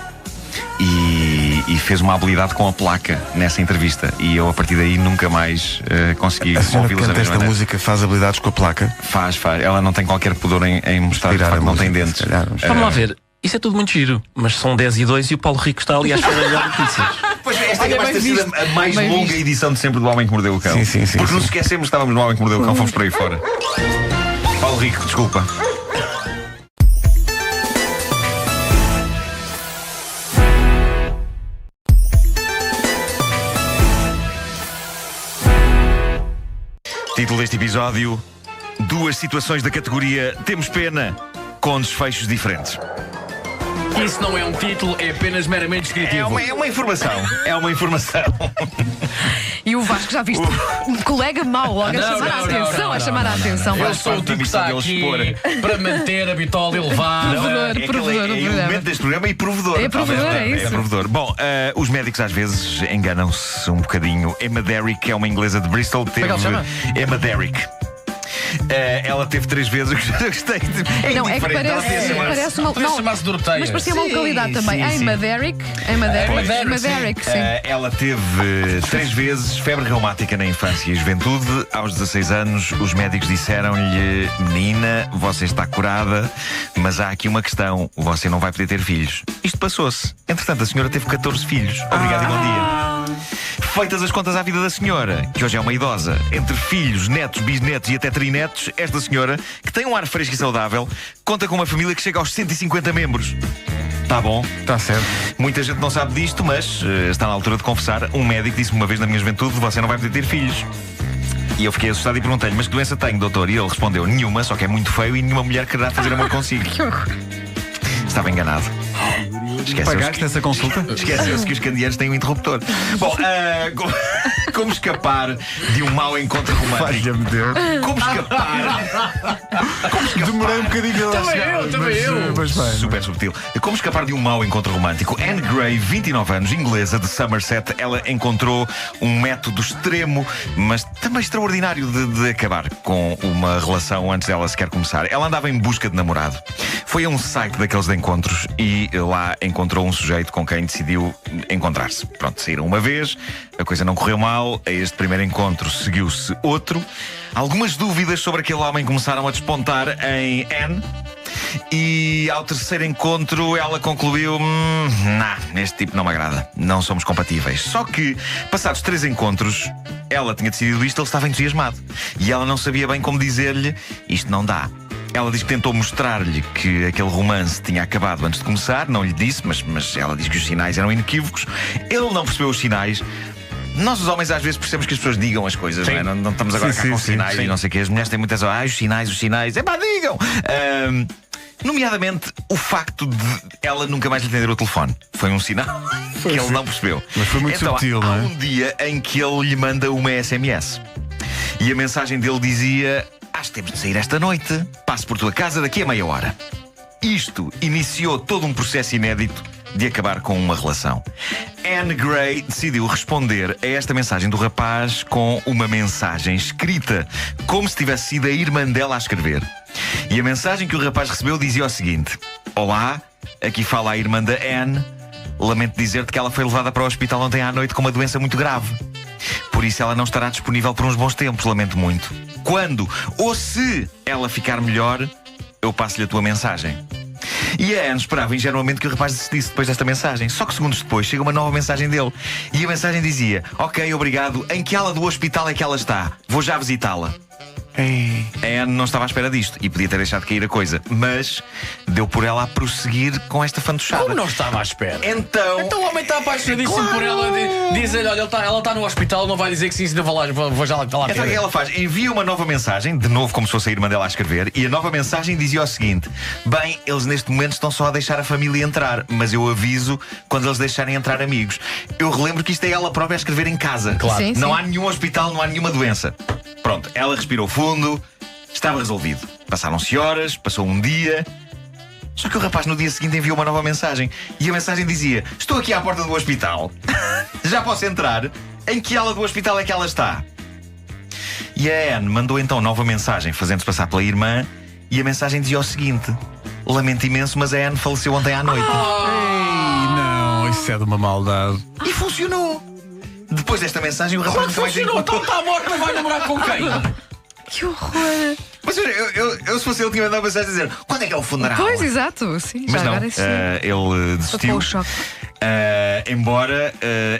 E fez uma habilidade com a placa nessa entrevista. E eu, a partir daí, nunca mais consegui A senhora que ouvi-los da canta mesma esta maneira. música faz habilidades com a placa. Faz. Ela não tem qualquer pudor em mostrar que de Tirar a facto não tem música, dentes. se calhar. Vamos lá ver. Isso é tudo muito giro, mas são 10:02 e o Paulo Rico está ali à espera de notícias. Pois esta é Olha, capaz de ter bem sido visto. a mais Bem longa visto. edição de sempre do Homem que Mordeu o Cão. Sim, Porque nos sim. esquecemos, estávamos no Homem que Mordeu o Cão, fomos por aí fora. Paulo Rico, desculpa. Título deste episódio: duas situações da categoria Temos Pena, com desfechos diferentes. Isso não é um título, é apenas meramente descritivo. É uma informação. É uma informação. E o Vasco, já viste? Um colega mau, logo a chamar a atenção, a chamar a atenção. Eu Vasco. sou o tipo que está aqui para manter a bitola elevada. Provedor do É programa. elemento deste programa e provedor. É provedor, talvez, é isso. É provedor. Bom, os médicos às vezes enganam-se um bocadinho. Emma Derrick é uma inglesa de Bristol. é que ela se chama? Emma Derrick. Ela teve 3 vezes. Eu gostei. Não, é que parece uma. Podia Não, chamar-se Doroteia. mas parecia uma localidade também. Em Maderick. Sim. Ela teve 3 vezes febre reumática na infância e juventude. Aos 16 anos, os médicos disseram-lhe: menina, você está curada, mas há aqui uma questão: você não vai poder ter filhos. Isto passou-se. Entretanto, a senhora teve 14 filhos. Obrigado e bom dia. Feitas as contas à vida da senhora, que hoje é uma idosa, entre filhos, netos, bisnetos e até trinetos, esta senhora, que tem um ar fresco e saudável, conta com uma família que chega aos 150 membros. Tá bom, Está certo. muita gente não sabe disto, mas está na altura de confessar. Um médico disse-me uma vez na minha juventude: você não vai poder ter filhos. E eu fiquei assustado e perguntei-lhe: mas que doença tenho, doutor? E ele respondeu: nenhuma, só que é muito feio e nenhuma mulher quererá fazer amor consigo. Que horror. Estava enganado. Pagaste essa consulta? Esqueceu-se que os candeeiros têm um interruptor. Bom, como escapar de um mau encontro romântico? Valha-me Deus. Como escapar? Demorei um bocadinho a Também eu. Mas bem. Super subtil. Como escapar de um mau encontro romântico? Anne Gray, 29 anos, inglesa de Somerset, ela encontrou um método extremo, mas também extraordinário de acabar com uma relação antes dela sequer começar. Ela andava em busca de namorado. Foi a um site daqueles de encontros e lá encontrou um sujeito com quem decidiu encontrar-se. Pronto, saíram uma vez, a coisa não correu mal. A este primeiro encontro seguiu-se outro. Algumas dúvidas sobre aquele homem começaram a despontar em Anne. E ao terceiro encontro ela concluiu: este tipo não me agrada, não somos compatíveis. Só que, passados 3 encontros, ela tinha decidido isto, ele estava entusiasmado. E ela não sabia bem como dizer-lhe: isto não dá. Ela diz que tentou mostrar-lhe que aquele romance tinha acabado antes de começar. Não lhe disse, mas ela diz que os sinais eram inequívocos. Ele não percebeu os sinais. Nós, os homens, às vezes percebemos que as pessoas digam as coisas, não é? Não estamos agora cá com sinais e não sei o quê. As mulheres têm muitas. Os sinais. Epá, digam! Nomeadamente, o facto de ela nunca mais lhe atender o telefone. Foi um sinal que ele não percebeu. Mas foi muito subtil, não é? Há um dia em que ele lhe manda uma SMS. E a mensagem dele dizia: acho que temos de sair esta noite. Passo por tua casa daqui a meia hora. Isto iniciou todo um processo inédito de acabar com uma relação. Anne Gray decidiu responder a esta mensagem do rapaz com uma mensagem escrita, como se tivesse sido a irmã dela a escrever. E a mensagem que o rapaz recebeu dizia o seguinte: olá, aqui fala a irmã da Anne. Lamento dizer-te que ela foi levada para o hospital ontem à noite com uma doença muito grave. Por isso ela não estará disponível por uns bons tempos, lamento muito. Quando ou se ela ficar melhor, eu passo-lhe a tua mensagem. E a Anne esperava ingenuamente que o rapaz decidisse depois desta mensagem. Só que segundos depois chega uma nova mensagem dele. E a mensagem dizia: ok, obrigado, em que ala do hospital é que ela está? Vou já visitá-la. A Anne não estava à espera disto e podia ter deixado cair a coisa, mas deu por ela a prosseguir com esta fantochada. Como não estava à espera? Então o homem está apaixonadíssimo por ela. Diz-lhe: olha, ela está no hospital, não vai dizer que sim, se eu vou já lá então o que ela faz? Envia uma nova mensagem, de novo como se fosse a irmã dela a escrever. E a nova mensagem dizia o seguinte: bem, eles neste momento estão só a deixar a família entrar, mas eu aviso quando eles deixarem entrar amigos. Eu relembro que isto é ela própria a escrever em casa. Claro. Sim, Não sim. há nenhum hospital, não há nenhuma doença. Pronto, ela respirou fundo. Estava resolvido. Passaram-se horas, passou um dia. Só que o rapaz no dia seguinte enviou uma nova mensagem. E a mensagem dizia: estou aqui à porta do hospital. Já posso entrar? Em que ala do hospital é que ela está? E a Anne mandou então nova mensagem, fazendo-se passar pela irmã. E a mensagem dizia o seguinte: lamento imenso, mas a Anne faleceu ontem à noite. Ei, não, isso é de uma maldade. E funcionou. Depois desta mensagem o rapaz nunca mais Funcionou, encontrou. então está morto, não vai namorar com quem? Que horror. Mas eu se fosse ele tinha mandado uma mensagem a dizer: quando é que é o funeral? Pois, exato. Sim, Mas já não, agora isso. ele desistiu. o choque. Embora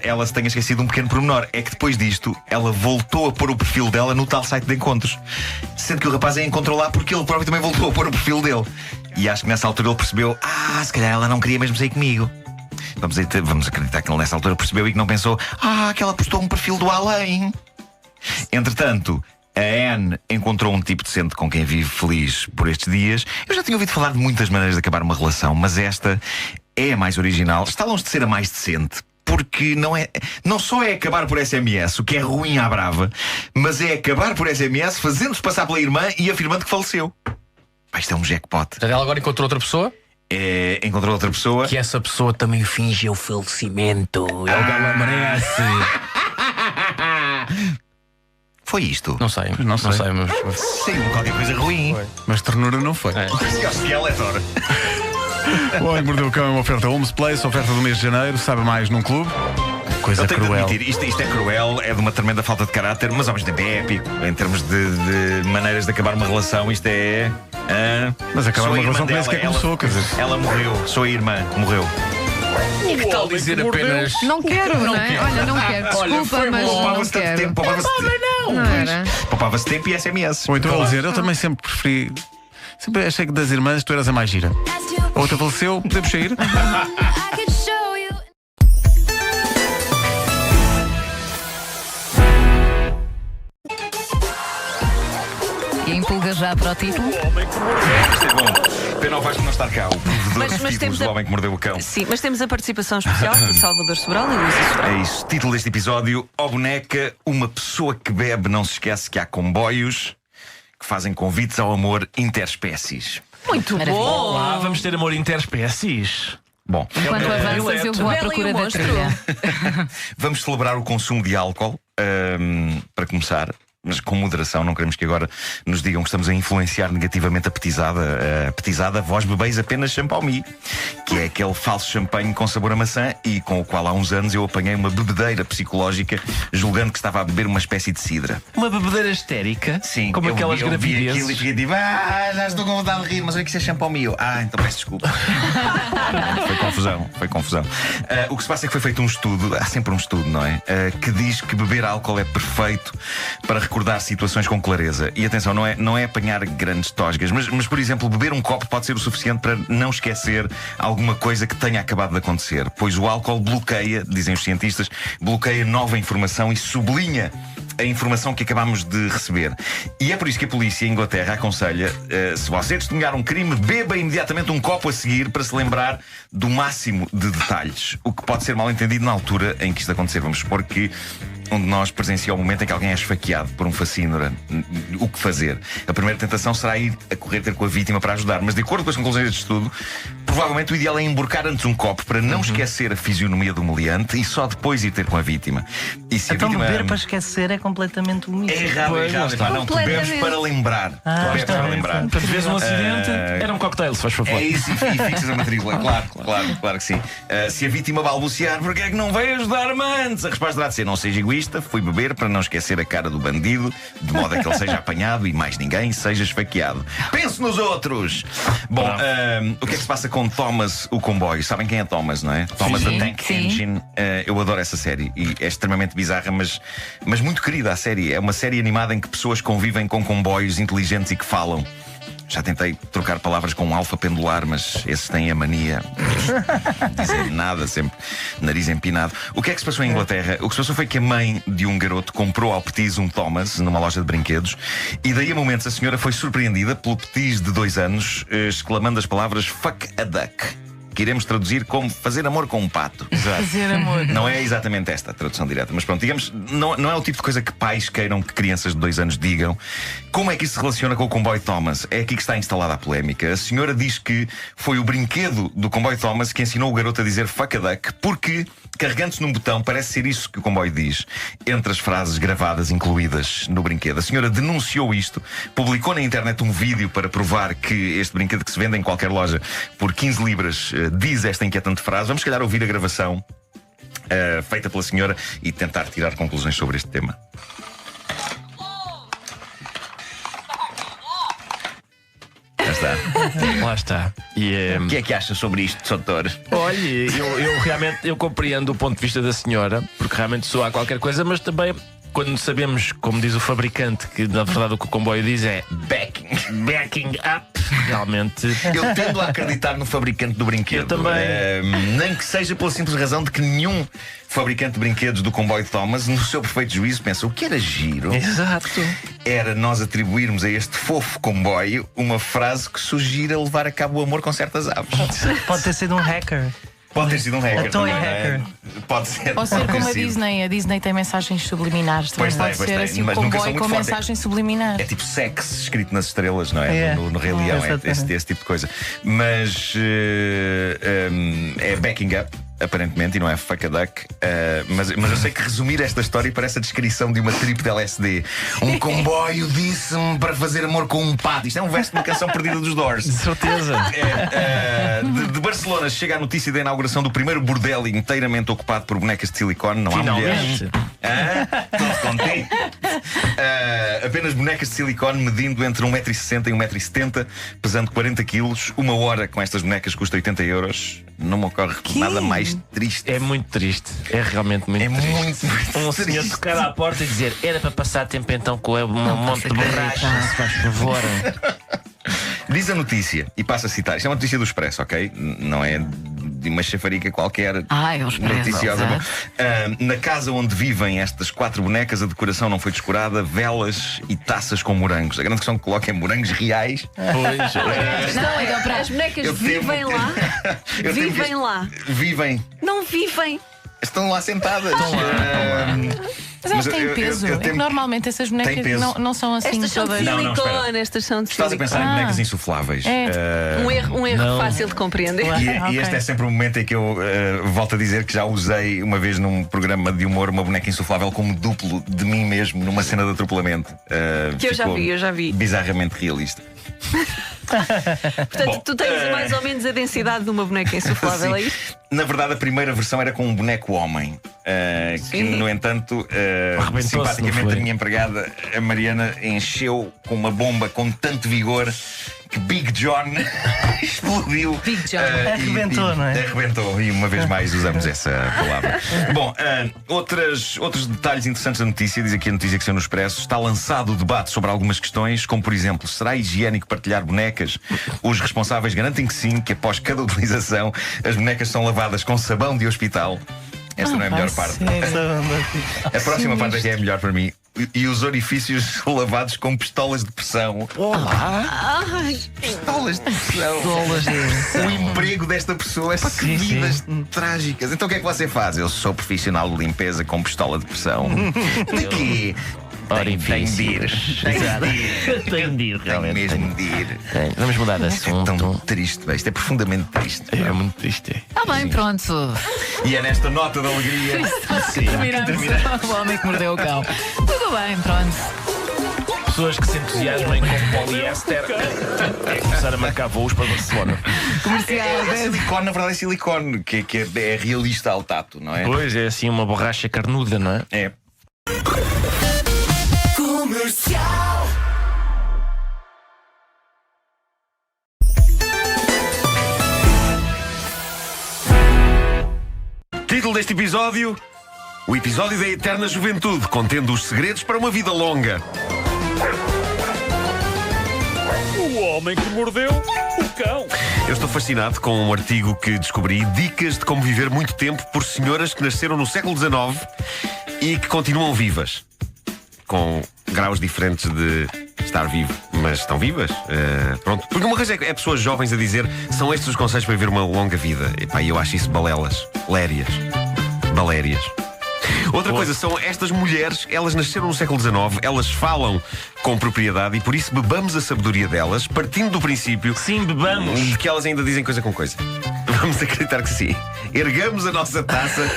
ela se tenha esquecido um pequeno pormenor. É que depois disto ela voltou a pôr o perfil dela no tal site de encontros, sendo que o rapaz a encontrou lá porque ele próprio também voltou a pôr o perfil dele. E acho que nessa altura ele percebeu: se calhar ela não queria mesmo sair comigo. Vamos acreditar que ele nessa altura percebeu e que não pensou: que ela postou um perfil do além. Entretanto, a Anne encontrou um tipo decente com quem vive feliz por estes dias. Eu já tinha ouvido falar de muitas maneiras de acabar uma relação, mas esta é a mais original. Está longe de ser a mais decente, porque não só é acabar por SMS, o que é ruim à brava, mas é acabar por SMS fazendo-se passar pela irmã e afirmando que faleceu. Isto é um jackpot. Portanto, ela agora encontrou outra pessoa? Encontrou outra pessoa. Que essa pessoa também finge o falecimento. É o que ela merece. Foi isto. Não sei, Não sei. mas. Saiu qualquer coisa ruim. Mas ternura não foi. Parecia o Skeletor. O Homem que Mordeu o Cão é uma oferta Homes Place, oferta do mês de janeiro, sabe mais num clube. Coisa Eu tenho cruel. de admitir, isto é cruel, é de uma tremenda falta de caráter, mas ao mesmo tempo é épico. Em termos de maneiras de acabar uma relação, isto é. Mas acabar sou uma a irmã relação que nem dela, sequer começou, quer dizer. Ela morreu, sou a irmã, morreu. E que tal dizer apenas. Não quero, não é? Olha, não quero. Olha, Desculpa, foi mas bom. não Poupava-se tanto quero. tempo, poupava-se tempo e SMS. Ou então ele dizer, eu também sempre preferi. Sempre achei que das irmãs tu eras a mais gira. A outra faleceu, podemos sair? I could show you. E empolga já para o título. Isto é bom. Pena o Vasco não estar cá, o provedor Mas de títulos temos do a- Homem que Mordeu o Cão. Sim, mas temos a participação especial de Salvador Sobral e Luísa Sobral. É isso, título deste episódio: Ó boneca, uma pessoa que bebe não se esquece que há comboios que fazem convites ao amor interespécies. Muito bom! Olá, vamos ter amor interespécies. Bom, Enquanto avanças, eu vou à Bela e procura o da monstro. trilha. vamos celebrar o consumo de álcool, para começar. Mas com moderação, não queremos que agora nos digam que estamos a influenciar negativamente a petizada. A petizada, vós bebeis apenas Champomy, que é aquele falso champanhe com sabor a maçã e com o qual há uns anos eu apanhei uma bebedeira psicológica, julgando que estava a beber uma espécie de cidra. Uma bebedeira histérica. Sim, Como eu aquelas vi aquilo e gravidezes. fiquei tipo, já estou com vontade de rir, mas olha que isso é Champomy. Então peço desculpa. Foi confusão. O que se passa é que foi feito um estudo, há sempre um estudo, não é? Que diz que beber álcool é perfeito para recordar situações com clareza. E atenção, não é apanhar grandes tosgas, mas, por exemplo, beber um copo pode ser o suficiente para não esquecer alguma coisa que tenha acabado de acontecer. Pois o álcool bloqueia, dizem os cientistas, bloqueia nova informação e sublinha a informação que acabamos de receber. E é por isso que a polícia em Inglaterra aconselha, se você testemunhar um crime, beba imediatamente um copo a seguir para se lembrar do máximo de detalhes. O que pode ser mal entendido na altura em que isto acontecer. Vamos supor que um de nós presencia o momento em que alguém é esfaqueado por um facínora. O que fazer? A primeira tentação será ir a correr ter com a vítima para ajudar, mas de acordo com as conclusões deste estudo, provavelmente o ideal é emborcar antes um copo para não esquecer a fisionomia do meliante e só depois ir ter com a vítima. E se Então a vítima... beber para esquecer é completamente humilde. É errado. Pá, não, tu bebes para lembrar. Tu bebes para lembrar. Para vez um acidente, era um cocktail, se faz favor. É isso, e fixas a matrícula. Claro que sim. Se a vítima balbuciar, porque é que não veio ajudar-me antes? A resposta terá de ser: não seja egoísta, fui beber para não esquecer a cara do bandido, de modo a que ele seja apanhado e mais ninguém seja esfaqueado. Pense nos outros! Bom, o que é que se passa com Thomas, o comboio? Sabem quem é Thomas, não é? Thomas the Tank sim. Engine. Eu adoro essa série e é extremamente bizarra, mas muito querida a série. É uma série animada em que pessoas convivem com comboios inteligentes e que falam. Já tentei trocar palavras com um alfa pendular, mas esses têm a mania de dizer nada, sempre nariz empinado. O que é que se passou em Inglaterra? O que se passou foi que a mãe de um garoto comprou ao petis um Thomas numa loja de brinquedos e daí a momentos a senhora foi surpreendida pelo petis de 2 anos exclamando as palavras fuck a duck, que iremos traduzir como fazer amor com um pato. Fazer amor. Não é exatamente esta a tradução direta, mas pronto, digamos, não é o tipo de coisa que pais queiram que crianças de 2 anos digam. Como é que isso se relaciona com o comboio Thomas? É aqui que está instalada a polémica. A senhora diz que foi o brinquedo do comboio Thomas que ensinou o garoto a dizer fuck a duck, porque, carregando-se num botão, parece ser isso que o comboio diz, entre as frases gravadas incluídas no brinquedo. A senhora denunciou isto, publicou na internet um vídeo para provar que este brinquedo que se vende em qualquer loja por 15 libras diz esta inquietante frase. Vamos, se calhar, ouvir a gravação feita pela senhora e tentar tirar conclusões sobre este tema. Já está. Lá está. O que é que acha sobre isto, doutor? Olha, eu realmente compreendo o ponto de vista da senhora, porque realmente soa qualquer coisa, mas também quando sabemos, como diz o fabricante, que na verdade o que o comboio diz é backing up, realmente. Eu tendo a acreditar no fabricante do brinquedo. Eu também. Nem que seja pela simples razão de que nenhum fabricante de brinquedos do comboio Thomas, no seu perfeito juízo, pensa: o que era giro Exato. era nós atribuirmos a este fofo comboio uma frase que sugira levar a cabo o amor com certas aves. Pode ter sido um hacker. Pode ter sido um hacker. A toy também, não é? hacker. Pode ser. Ou ser pode ter como a sido. Disney. A Disney tem mensagens subliminares. Também Pois tem, pode pois ser tem, assim o mas nunca são comboio muito com fortes. mensagem subliminar. É tipo sex escrito nas estrelas, não é? É. No Rei Leão, é Exatamente. esse tipo de coisa. Mas é backing up. aparentemente, e não é fuck a duck, mas eu sei que resumir esta história parece a descrição de uma trip de LSD. Um comboio disse-me para fazer amor com um pato. Isto é um verso de uma canção perdida dos Doors. De certeza. De Barcelona chega a notícia da inauguração do primeiro bordel inteiramente ocupado por bonecas de silicone. Não há mulheres. Tudo contigo. Apenas bonecas de silicone medindo entre 1,60m e 1,70m, pesando 40 kg. Uma hora com estas bonecas custa 80 euros. Não me ocorre nada mais triste. É muito triste. É realmente muito triste. Muito senhor triste. tocar à porta e dizer: era para passar tempo então com um monte de borracha, se faz favor. Diz a notícia, e passo a citar. Isto é uma notícia do Expresso, ok? Não é de uma chafarica qualquer. É o Expresso. Noticiosa. Na casa onde vivem estas 4 bonecas, a decoração não foi descurada, velas e taças com morangos. A grande questão é que coloquem morangos reais. Pois. Não, então para as bonecas vivem lá. Vivem lá. Vivem. Não vivem. Estão lá sentadas. Mas elas têm peso. É que normalmente essas bonecas não são assim Estas são de todas. silicone, estas são de Estás a silicone. pensar em bonecas insufláveis. Um erro fácil de compreender. E este é sempre o momento em que eu volto a dizer que já usei uma vez num programa de humor uma boneca insuflável como duplo de mim mesmo numa cena de atropelamento. Que eu já vi. Bizarramente realista. Portanto, tu tens mais ou menos a densidade de uma boneca insuflável, é isso? Na verdade, a primeira versão era com um boneco homem. Que, no entanto, simpaticamente a minha empregada, a Mariana, encheu com uma bomba com tanto vigor que Big John explodiu. Big John. Arrebentou, não é? Arrebentou, e uma vez mais usamos essa palavra. Bom, outros detalhes interessantes da notícia. Diz aqui a notícia que saiu no Expresso. Está lançado o debate sobre algumas questões, como por exemplo, será higiênico partilhar bonecas? Os responsáveis garantem que sim, que após cada utilização as bonecas são lavadas com sabão de hospital. Esta não é a melhor parte. A próxima parte é que é a melhor para mim. E os orifícios lavados com pistolas de pressão. Olá! Pistolas de pressão. O emprego desta pessoa é que vidas trágicas. Então o que é que você faz? Eu sou profissional de limpeza com pistola de pressão. De quê? Tem de ir. Tem de ir, realmente. Tem mesmo de ir. Vamos mudar de É assunto. tão triste, isto é profundamente triste. É muito triste. Está bem, pronto. E é nesta nota de alegria. Terminamos. O homem que mordeu o cão. Tudo bem, pronto. Pessoas que se entusiasmem com poliéster começar a marcar voos para Barcelona. É silicone, na verdade é silicone, que é realista ao tato, não é? Pois é, assim uma borracha carnuda, não é? É. Título deste episódio: o episódio da eterna juventude, contendo os segredos para uma vida longa. O homem que mordeu o cão. Eu estou fascinado com um artigo que descobri: dicas de como viver muito tempo por senhoras que nasceram no século XIX e que continuam vivas. Com graus diferentes de estar vivo, mas estão vivas. Pronto. Porque uma coisa é pessoas jovens a dizer: são estes os conselhos para viver uma longa vida. Epá, eu acho isso balelas. Lérias. Balérias. Outra coisa são estas mulheres, elas nasceram no século XIX, elas falam com propriedade e por isso bebamos a sabedoria delas, partindo do princípio. Sim, bebamos. De que elas ainda dizem coisa com coisa. Vamos acreditar que sim. Ergamos a nossa taça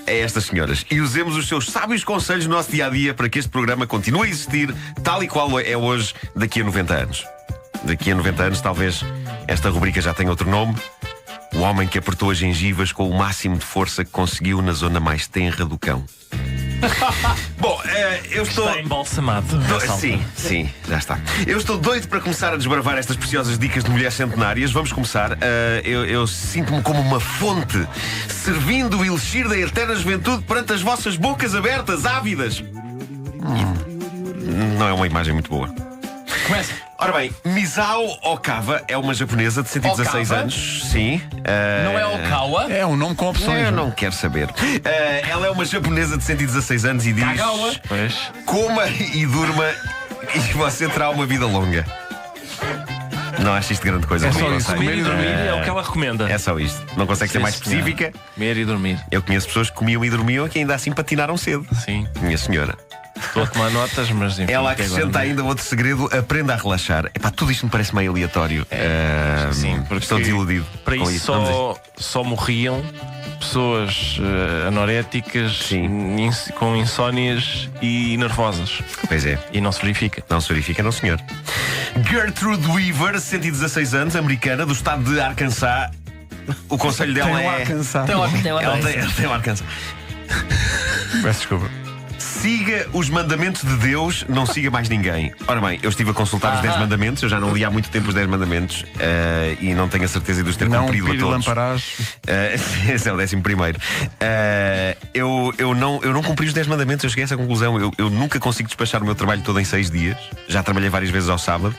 a estas senhoras e usemos os seus sábios conselhos no nosso dia-a-dia para que este programa continue a existir tal e qual é hoje, daqui a 90 anos. Daqui a 90 anos, talvez esta rubrica já tenha outro nome: o homem que apertou as gengivas com o máximo de força que conseguiu na zona mais tenra do cão. Bom, eu estou... Está embalsamado. Sim, já está. Eu estou doido para começar a desbravar estas preciosas dicas de mulheres centenárias. Vamos começar. Eu sinto-me como uma fonte, servindo o elixir da eterna juventude perante as vossas bocas abertas, ávidas. Não é uma imagem muito boa. Começa. Ora bem, Misao Okawa é uma japonesa de 116 Okawa? anos. Sim. Não é Okawa? É um nome com opções. Eu não quero saber. Ela é uma japonesa de 116 anos e diz: Kagawa? Pois. coma e durma e você terá uma vida longa. Não acho isto grande coisa. É só Não isso. sei. Comer e dormir é o que ela recomenda. É só isto. Não consegue ser Sim, mais senhor. específica. Comer e dormir. Eu conheço pessoas que comiam e dormiam e que ainda assim patinaram cedo. Sim. Minha senhora. Estou a tomar notas, mas enfim. Ela acrescenta ainda outro segredo: aprenda a relaxar. Epá, tudo isto me parece meio aleatório. Sim, porque estou desiludido. Para com isso só morriam pessoas anoréticas, com insónias e nervosas. Pois é. E não se verifica. Não se verifica, não, senhor. Gertrude Weaver, 116 anos, americana, do estado de Arkansas. O conselho dela é. Ela tem o Arkansas. Peço desculpa. Siga os mandamentos de Deus, não siga mais ninguém. Ora bem, eu estive a consultar os 10 mandamentos. Eu já não li há muito tempo os 10 mandamentos e não tenho a certeza de os ter cumprido a todos. Lamparás. Esse é o 11º. Eu não cumpri os 10 mandamentos. Eu cheguei a essa conclusão. Eu nunca consigo despachar o meu trabalho todo em 6 dias. Já trabalhei várias vezes ao sábado.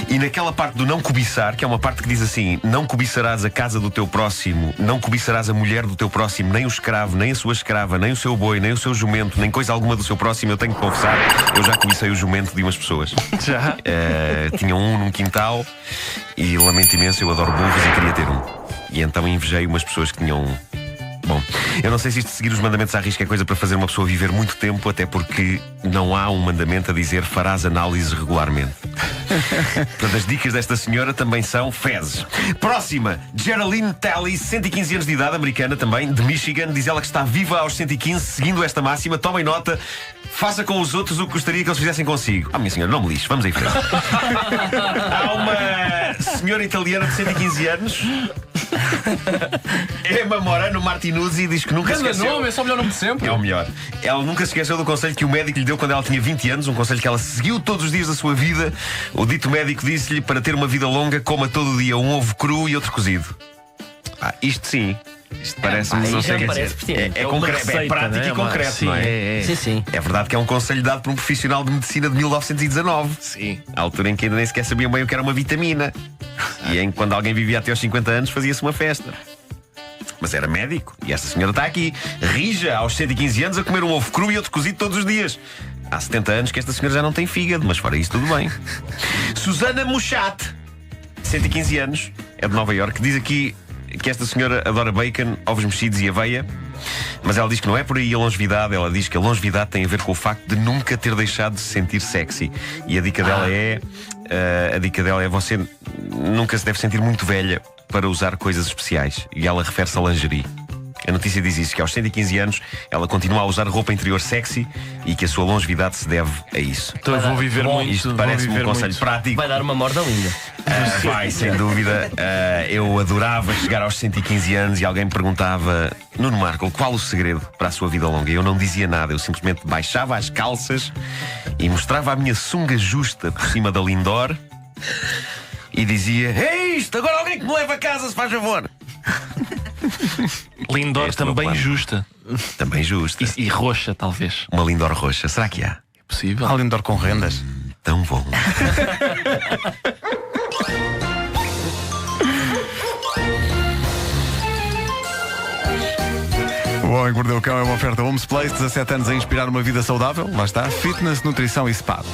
E naquela parte do não cobiçar, que é uma parte que diz assim: não cobiçarás a casa do teu próximo, não cobiçarás a mulher do teu próximo, nem o escravo, nem a sua escrava, nem o seu boi, nem o seu jumento, nem coisa alguma do seu próximo. Eu tenho que confessar, eu já cobicei o jumento de umas pessoas. Já? Tinham um num quintal e lamento imenso, eu adoro burros e queria ter um. E então invejei umas pessoas que tinham um. Bom, eu não sei se isto de seguir os mandamentos à risca é coisa para fazer uma pessoa viver muito tempo, até porque não há um mandamento a dizer farás análises regularmente. Portanto, as dicas desta senhora também são fezes. Próxima, Geraldine Talley, 115 anos de idade, americana também, de Michigan. Diz ela que está viva aos 115, seguindo esta máxima. Tomem nota, faça com os outros o que gostaria que eles fizessem consigo. Minha senhora, não me lixe, vamos aí frente. Há uma senhora italiana de 115 anos, Emma Morano Martinuzzi, diz que nunca se esqueceu. Nome, é só o melhor nome de sempre. É o melhor. Ela nunca se esqueceu do conselho que o médico lhe deu quando ela tinha 20 anos, um conselho que ela seguiu todos os dias da sua vida. O dito médico disse-lhe: para ter uma vida longa, coma todo dia um ovo cru e outro cozido. Isto sim. Isto parece-me, não sei o que dizer. É prático e concreto, não é? Sim. É verdade que é um conselho dado por um profissional de medicina de 1919. Sim. À altura em que ainda nem sequer sabiam bem o que era uma vitamina. E em que, quando alguém vivia até aos 50 anos, fazia-se uma festa. Mas era médico. E esta senhora está aqui, rija, aos 115 anos, a comer um ovo cru e outro cozido todos os dias. Há 70 anos que esta senhora já não tem fígado, mas fora isso tudo bem. Susana Muchat, 115 anos, é de Nova Iorque, diz aqui que esta senhora adora bacon, ovos mexidos e aveia. Mas ela diz que não é por aí a longevidade. Ela diz que a longevidade tem a ver com o facto de nunca ter deixado de se sentir sexy. E a dica dela é você nunca se deve sentir muito velha para usar coisas especiais. E ela refere-se a lingerie. A notícia diz isso, que aos 115 anos ela continua a usar roupa interior sexy e que a sua longevidade se deve a isso. Então eu vou viver muito. Isto parece-me um conselho prático. Vai dar uma morda linda. Vai, sem dúvida. Eu adorava chegar aos 115 anos e alguém me perguntava: Nuno Marco, qual o segredo para a sua vida longa? E eu não dizia nada, eu simplesmente baixava as calças e mostrava a minha sunga justa por cima da lindor e dizia: é isto, agora alguém que me leva a casa, se faz favor. Lindor também justa. Também justa. E roxa, talvez. Uma lindor roxa, será que há? É possível. Há lindor com rendas. Tão bom. O Homem que Mordeu o Cão é uma oferta Homes Place, 17 anos a inspirar uma vida saudável. Lá está, fitness, nutrição e spa.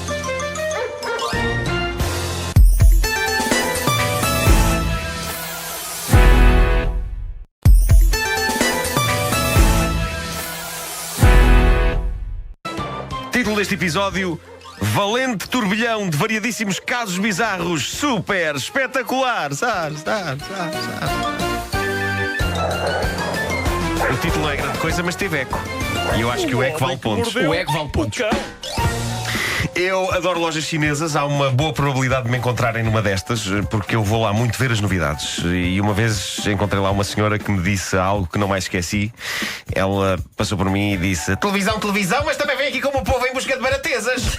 Título deste episódio: valente turbilhão de variadíssimos casos bizarros, super espetacular. O título não é grande coisa, mas teve eco. E eu acho que o eco vale pontos. O eco vale pontos. Eu adoro lojas chinesas. Há uma boa probabilidade de me encontrarem numa destas, porque eu vou lá muito ver as novidades. E uma vez encontrei lá uma senhora que me disse algo que não mais esqueci. Ela passou por mim e disse: televisão, mas também vem aqui como o povo em busca de baratezas.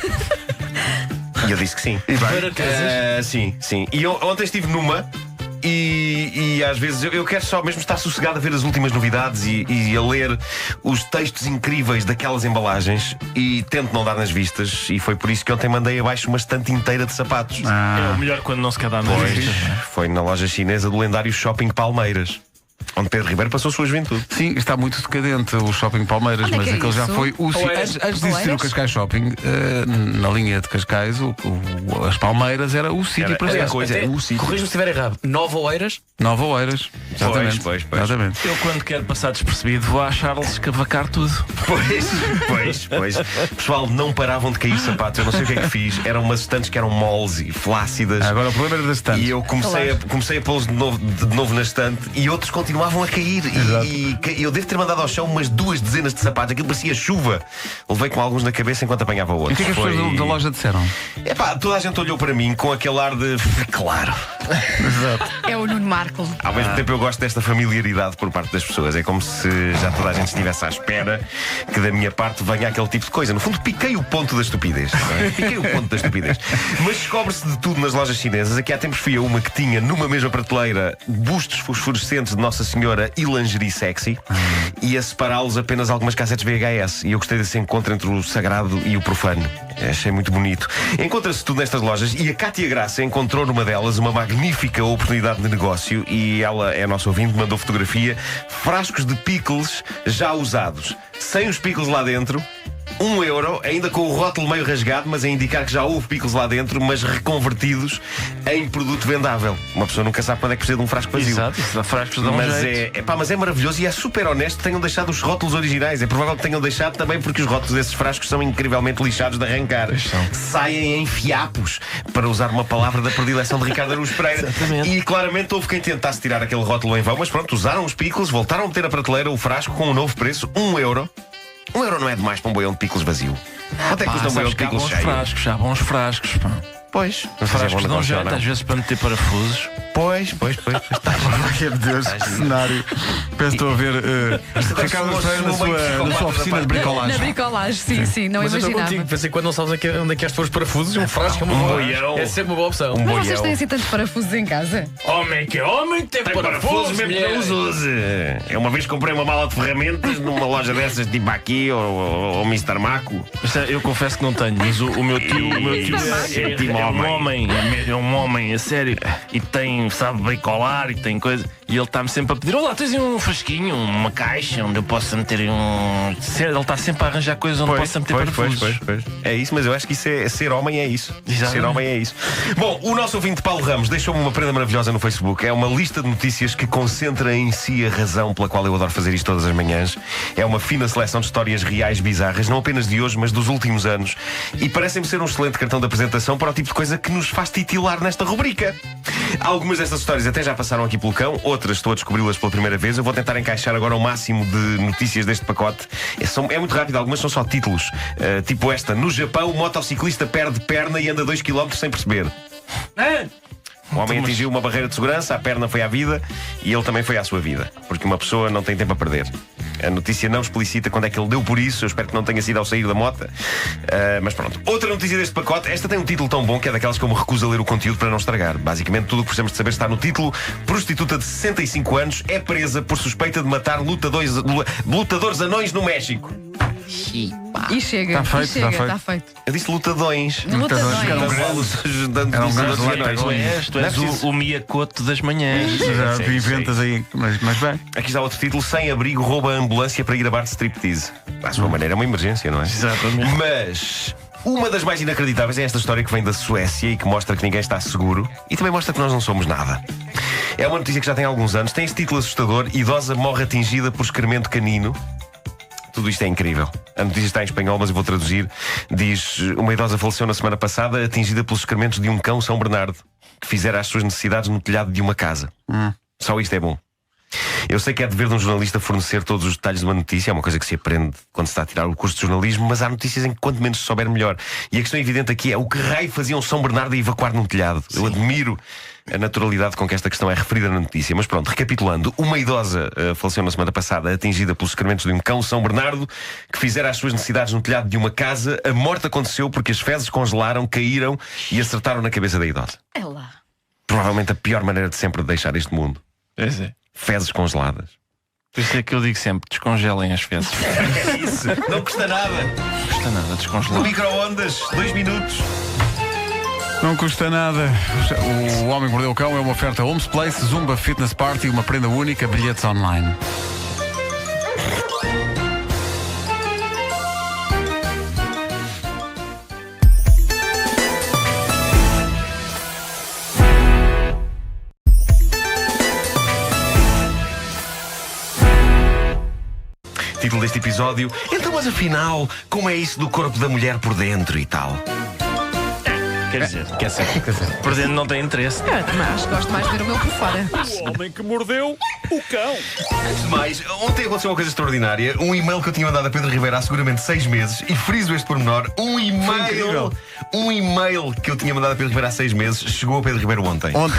E eu disse que sim. Baratezas? Sim. E eu ontem estive numa. E às vezes eu quero só mesmo estar sossegado a ver as últimas novidades e a ler os textos incríveis daquelas embalagens, e tento não dar nas vistas. E foi por isso que ontem mandei abaixo uma estante inteira de sapatos. É o melhor quando não se quer dar nas vistas. Foi na loja chinesa do lendário Shopping Palmeiras. Onde Pedro Ribeiro passou a sua juventude. Sim, está muito decadente o Shopping Palmeiras, Onde é mas que é aquele já isso? foi o antes de existir o Cascais Shopping, na linha de Cascais, as Palmeiras era o sítio para Era ver. a coisa, era o sítio. Corrijo-me se estiver errado. Nova Oeiras? Nova Oeiras. Exatamente. Pois. Exatamente. Eu, quando quero passar despercebido, vou à Charles escavacar tudo. Pois. Pessoal, não paravam de cair sapatos. Eu não sei o que é que fiz. Eram umas estantes que eram moles e flácidas. Agora o problema era das estantes. E eu comecei a pô-los de novo na estante e outros continuavam a cair. E eu devo ter mandado ao chão umas 2 dezenas de sapatos. Aquilo parecia chuva. Levei com alguns na cabeça enquanto apanhava E outros. o que é que as pessoas da loja disseram? Toda a gente olhou para mim com aquele ar de claro. É o Nuno Marco. Ao mesmo tempo eu gosto desta familiaridade por parte das pessoas. É como se já toda a gente estivesse à espera que da minha parte venha aquele tipo de coisa. No fundo, piquei o ponto da estupidez. Não é? Piquei o ponto da estupidez. Mas descobre-se de tudo nas lojas chinesas. Aqui há tempos fui a uma que tinha numa mesma prateleira bustos fosforescentes de Nossa Senhora e lingerie sexy e a separá-los apenas algumas cassetes VHS. E eu gostei desse encontro entre o sagrado e o profano. Achei muito bonito. Encontra-se tudo nestas lojas e a Cátia Graça encontrou numa delas uma magnífica oportunidade de negócio e ela é nosso ouvinte, mandou fotografia, frascos de pickles já usados, sem os pickles lá dentro, €1, ainda com o rótulo meio rasgado, mas a indicar que já houve pickles lá dentro, mas reconvertidos em produto vendável. Uma pessoa nunca sabe quando é que precisa de um frasco vazio. Exato, isso dá frascos dá um jeito. Mas é maravilhoso e é super honesto que tenham deixado os rótulos originais. É provável que tenham deixado também porque os rótulos desses frascos são incrivelmente lixados de arrancar. Saem em fiapos, para usar uma palavra da predileção de Ricardo Araújo Pereira. Exatamente. E claramente houve quem tentasse tirar aquele rótulo em vão, mas pronto, usaram os pickles, voltaram a meter a prateleira, o frasco com um novo preço, €1. €1 não é demais para um boião de pickles vazio. Quanto é que custa um boião de pickles cheio? Já bons frascos, pá. Pois, Frascos dão jeito, às vezes para meter parafusos. Pois. Meu Deus, que cenário. Penso que estou a ver Ricardo Pereira na sua oficina de bricolagem. Na bricolagem, sim, não Mas eu estou imaginava. contigo, pensei que quando não sabes onde é que os parafusos, um frasco é uma boa. É sempre uma boa opção. Mas vocês têm assim tantos parafusos em casa? Homem que homem tem parafusos mesmo que não os use. Eu uma vez comprei uma mala de ferramentas numa loja dessas, tipo aqui, ou Mr. Maco. Eu confesso que não tenho, mas o meu tio é um homem, a sério, e sabe bricolar e tem coisa. E ele está-me sempre a pedir: olá, tens aí um frasquinho, uma caixa onde eu possa meter um. Ele está sempre a arranjar coisas onde possa meter parafusos. É isso, mas eu acho que isso ser homem é isso. Exatamente. Ser homem é isso. Bom, o nosso ouvinte Paulo Ramos deixou-me uma prenda maravilhosa no Facebook. É uma lista de notícias que concentra em si a razão pela qual eu adoro fazer isto todas as manhãs. É uma fina seleção de histórias reais bizarras, não apenas de hoje, mas dos últimos anos. E parecem-me ser um excelente cartão de apresentação para o tipo de coisa que nos faz titilar nesta rubrica. Algumas destas histórias até já passaram aqui pelo cão, outras estou a descobri-las pela primeira vez. Eu vou tentar encaixar agora o máximo de notícias deste pacote. É muito rápido, algumas são só títulos. Tipo esta: no Japão, o motociclista perde perna e anda 2 km sem perceber. O homem atingiu uma barreira de segurança, a perna foi à vida e ele também foi à sua vida. Porque uma pessoa não tem tempo a perder. A notícia não explicita quando é que ele deu por isso. Eu espero que não tenha sido ao sair da moto. Mas pronto. Outra notícia deste pacote. Esta tem um título tão bom que é daquelas que eu me recuso a ler o conteúdo para não estragar. Basicamente tudo o que precisamos de saber está no título. Prostituta de 65 anos é presa por suspeita de matar lutadores anões no México. E chega, está feito. Eu disse lutadões. Tu és o Miyakoto das manhãs. Já inventas aí, mas bem. Aqui está outro título: sem abrigo rouba a ambulância para ir a bar de striptease. À sua maneira é uma emergência, não é? Exatamente. Mas uma das mais inacreditáveis é esta história que vem da Suécia e que mostra que ninguém está seguro e também mostra que nós não somos nada. É uma notícia que já tem alguns anos. Tem este título assustador: idosa morre atingida por excremento canino. Tudo isto é incrível. A notícia está em espanhol, mas eu vou traduzir. Diz: uma idosa faleceu na semana passada atingida pelos excrementos de um cão São Bernardo que fizera as suas necessidades no telhado de uma casa. Só isto é bom. Eu sei que é dever de um jornalista fornecer todos os detalhes de uma notícia. É uma coisa que se aprende quando se está a tirar o curso de jornalismo. Mas há notícias em que quanto menos se souber melhor. E a questão evidente aqui é: o que raio fazia um São Bernardo a evacuar num telhado? Eu admiro a naturalidade com que esta questão é referida na notícia. Mas pronto, recapitulando: uma idosa faleceu na semana passada atingida pelos excrementos de um cão São Bernardo que fizera as suas necessidades no telhado de uma casa. A morte aconteceu porque as fezes congelaram, caíram e acertaram na cabeça da idosa. É lá. Provavelmente a pior maneira de sempre de deixar este mundo. Pois é. Fezes congeladas. Por isso é que eu digo sempre: descongelem as fezes. É isso, não custa nada. Não custa nada descongelar. No micro-ondas, 2 minutos. Não custa nada. O Homem que Mordeu o Cão é uma oferta Homes Place, Zumba Fitness Party, uma prenda única, bilhetes online. Título deste episódio: então, mas afinal, como é isso do corpo da mulher por dentro e tal? Quer dizer, por dentro não tem interesse. Eu também acho que gosto mais de ver o meu por fora. O homem que mordeu o cão. Antes de mais, ontem aconteceu uma coisa extraordinária. Um e-mail que eu tinha mandado a Pedro Ribeiro há seguramente 6 meses, e friso este pormenor: um e-mail que eu tinha mandado a Pedro Ribeiro há 6 meses chegou a Pedro Ribeiro ontem. O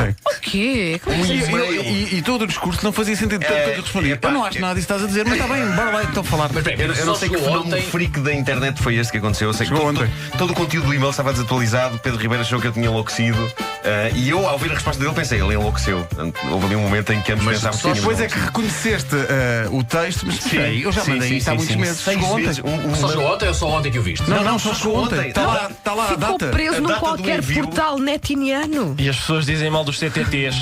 quê? Como E todo o discurso não fazia sentido, tanto que eu respondi. Eu não acho nada disso que estás a dizer, mas está bem, bora lá então falar. Eu não sei que fenómeno freak da internet foi este que aconteceu. Eu sei que todo o conteúdo do e-mail estava desatualizado. Pedro Ribeiro achou que eu tinha enlouquecido, e eu, ao ouvir a resposta dele, pensei: ele enlouqueceu. Houve ali um momento em que ambos pensávamos que depois é que reconheceste o texto, mas sim, eu já mandei isto há muitos meses. Chegou ontem. Só chegou ontem ou só ontem que o viste? Não, só chegou ontem. Está lá a data. Ficou preso num qualquer portal netiniano. E as pessoas dizem mal dos CTTs.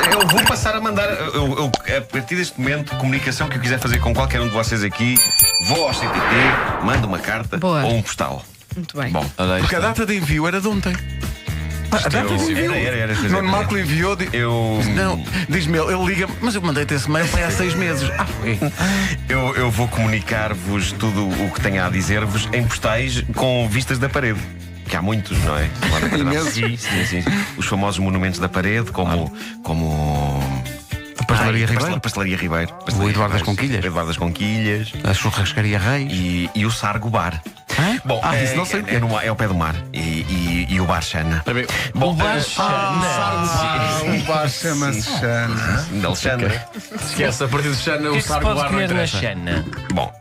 Eu vou passar a mandar, a partir deste momento, comunicação que eu quiser fazer com qualquer um de vocês aqui, vou ao CTT, mando uma carta ou um postal. Muito bem. Bom, porque a data de envio era de ontem. A data de envio. Era. Nuno Marco enviou. Não, diz-me ele liga-me, mas eu mandei-te esse mail há 6 meses. Foi. Eu vou comunicar-vos tudo o que tenho a dizer-vos em postais com vistas da parede. Que há muitos, não é? Sim. Os famosos monumentos da parede, como a Pastelaria Ribeiro. Pastelaria Ribeiro. O Eduardo das Conquilhas. Eduardo das Conquilhas. A Churrascaria Reis. E o Sargo Bar. Bom, isso não sei. É ao pé do mar. E o bar Xana. Bom, o bar O bar chama-se Xana. De Alexandre. Esquece, a partir de Xana, o Sargo Bar não interessa. Bom,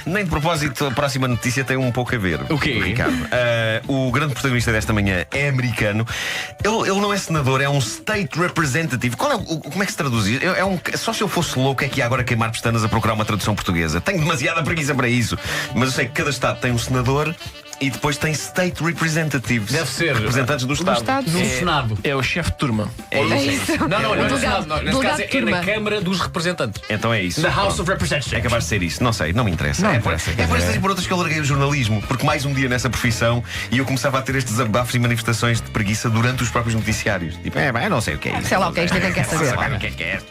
nem de propósito, a próxima notícia tem um pouco a ver. O quê? Ricardo. O grande protagonista desta manhã é americano. Ele não é senador, é um state representative. Como é que se traduz isso? Só se eu fosse louco é que ia agora queimar pestanas a procurar uma tradução portuguesa. Tenho demasiada preguiça para isso. Mas eu sei que cada estado tem um senador e depois tem state representatives. Deve ser representantes do Estado. No Senado. É o chefe de turma. É isso. Não é no Senado. Neste caso é na Câmara dos Representantes. Então é isso. The House of Representatives. É capaz de ser isso. Não sei, não me interessa. É por estas e por outras que eu larguei o jornalismo. Porque mais um dia nessa profissão e eu começava a ter estes desabafos e manifestações de preguiça durante os próprios noticiários. Tipo, eu não sei o que é isso. Sei lá o que é isto, ninguém quer saber. Sei lá o que é.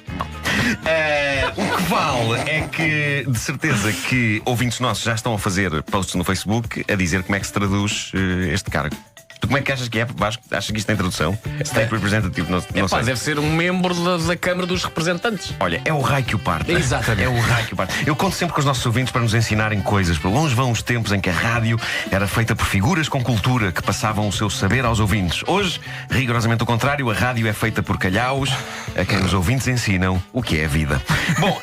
O que vale é que, de certeza, que ouvintes nossos já estão a fazer posts no Facebook a dizer como é que se traduz este cargo. Tu como é que achas que é? Achas que isto tem tradução? State Representative, não sei. Deve ser um membro da Câmara dos Representantes. Olha, é o raio que o parte. Exatamente. É o raio que o parte. Eu conto sempre com os nossos ouvintes para nos ensinarem coisas. Para longe vão os tempos em que a rádio era feita por figuras com cultura que passavam o seu saber aos ouvintes. Hoje, rigorosamente o contrário, a rádio é feita por calhaus a quem os ouvintes ensinam o que é a vida. Bom,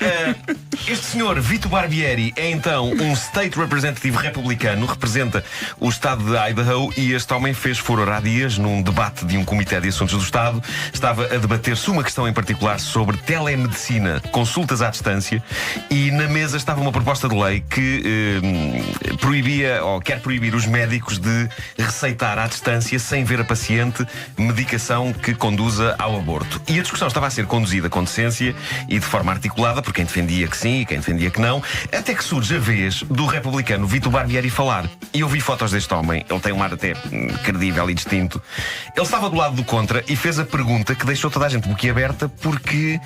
este senhor Vito Barbieri é então um State Representative republicano, representa o estado de Idaho, e este homem fez furor há dias num debate de um comitê de assuntos do Estado. Estava a debater-se uma questão em particular sobre telemedicina, consultas à distância, e na mesa estava uma proposta de lei que proibia, ou quer proibir, os médicos de receitar à distância, sem ver a paciente, medicação que conduza ao aborto. E a discussão estava a ser conduzida com decência e de forma articulada por quem defendia que sim e quem defendia que não, até que surge a vez do republicano Vito Barbieri falar. E eu vi fotos deste homem, ele tem um ar até credível e distinto. Ele estava do lado do contra e fez a pergunta que deixou toda a gente boquiaberta, porque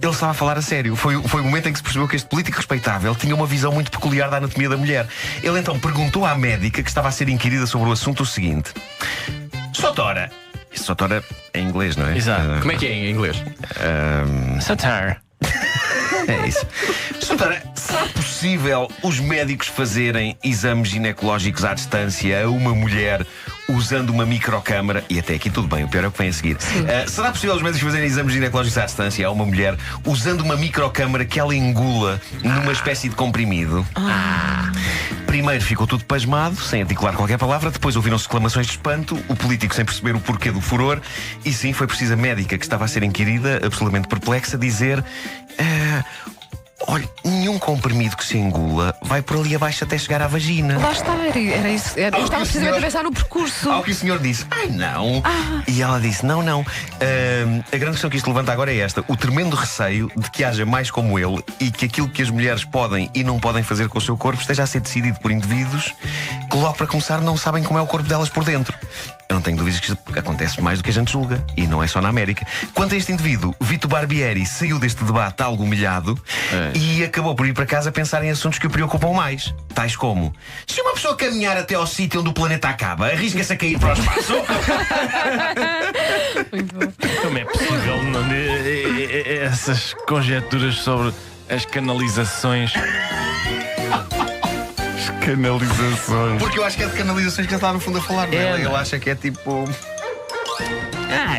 ele estava a falar a sério. Foi o momento em que se percebeu que este político respeitável tinha uma visão muito peculiar da anatomia da mulher. Ele então perguntou à médica que estava a ser inquirida sobre o assunto o seguinte: Sotora. Isto Sotora é em inglês, não é? Exato. Como é que é em inglês? Satar. É isso. Sotora, será possível os médicos fazerem exames ginecológicos à distância a uma mulher usando uma microcâmara? E até aqui tudo bem, o pior é o que vem a seguir. Será possível os médicos fazerem exames ginecológicos à distância a uma mulher usando uma microcâmara que ela engula numa espécie de comprimido? Primeiro ficou tudo pasmado, sem articular qualquer palavra. Depois ouviram-se exclamações de espanto, o político sem perceber o porquê do furor. E sim, foi preciso a médica que estava a ser inquirida, absolutamente perplexa, dizer: olha, nenhum comprimido que se engula vai por ali abaixo até chegar à vagina. Lá está, era isso. Eu estava precisamente a pensar no percurso. Ao que o senhor disse, ai não. E ela disse, não. A grande questão que isto levanta agora é esta: o tremendo receio de que haja mais como ele e que aquilo que as mulheres podem e não podem fazer com o seu corpo esteja a ser decidido por indivíduos que logo para começar não sabem como é o corpo delas por dentro. Eu não tenho dúvidas que isto acontece mais do que a gente julga. E não é só na América. Quanto a este indivíduo, Vito Barbieri saiu deste debate algo humilhado e acabou por ir para casa a pensar em assuntos que o preocupam mais. Tais como: se uma pessoa caminhar até ao sítio onde o planeta acaba, arrisca-se a cair para o espaço? Como é possível essas conjecturas sobre as canalizações? Canalizações. Porque eu acho que é de canalizações que ele está no fundo a falar, não é? Ele acha que é tipo...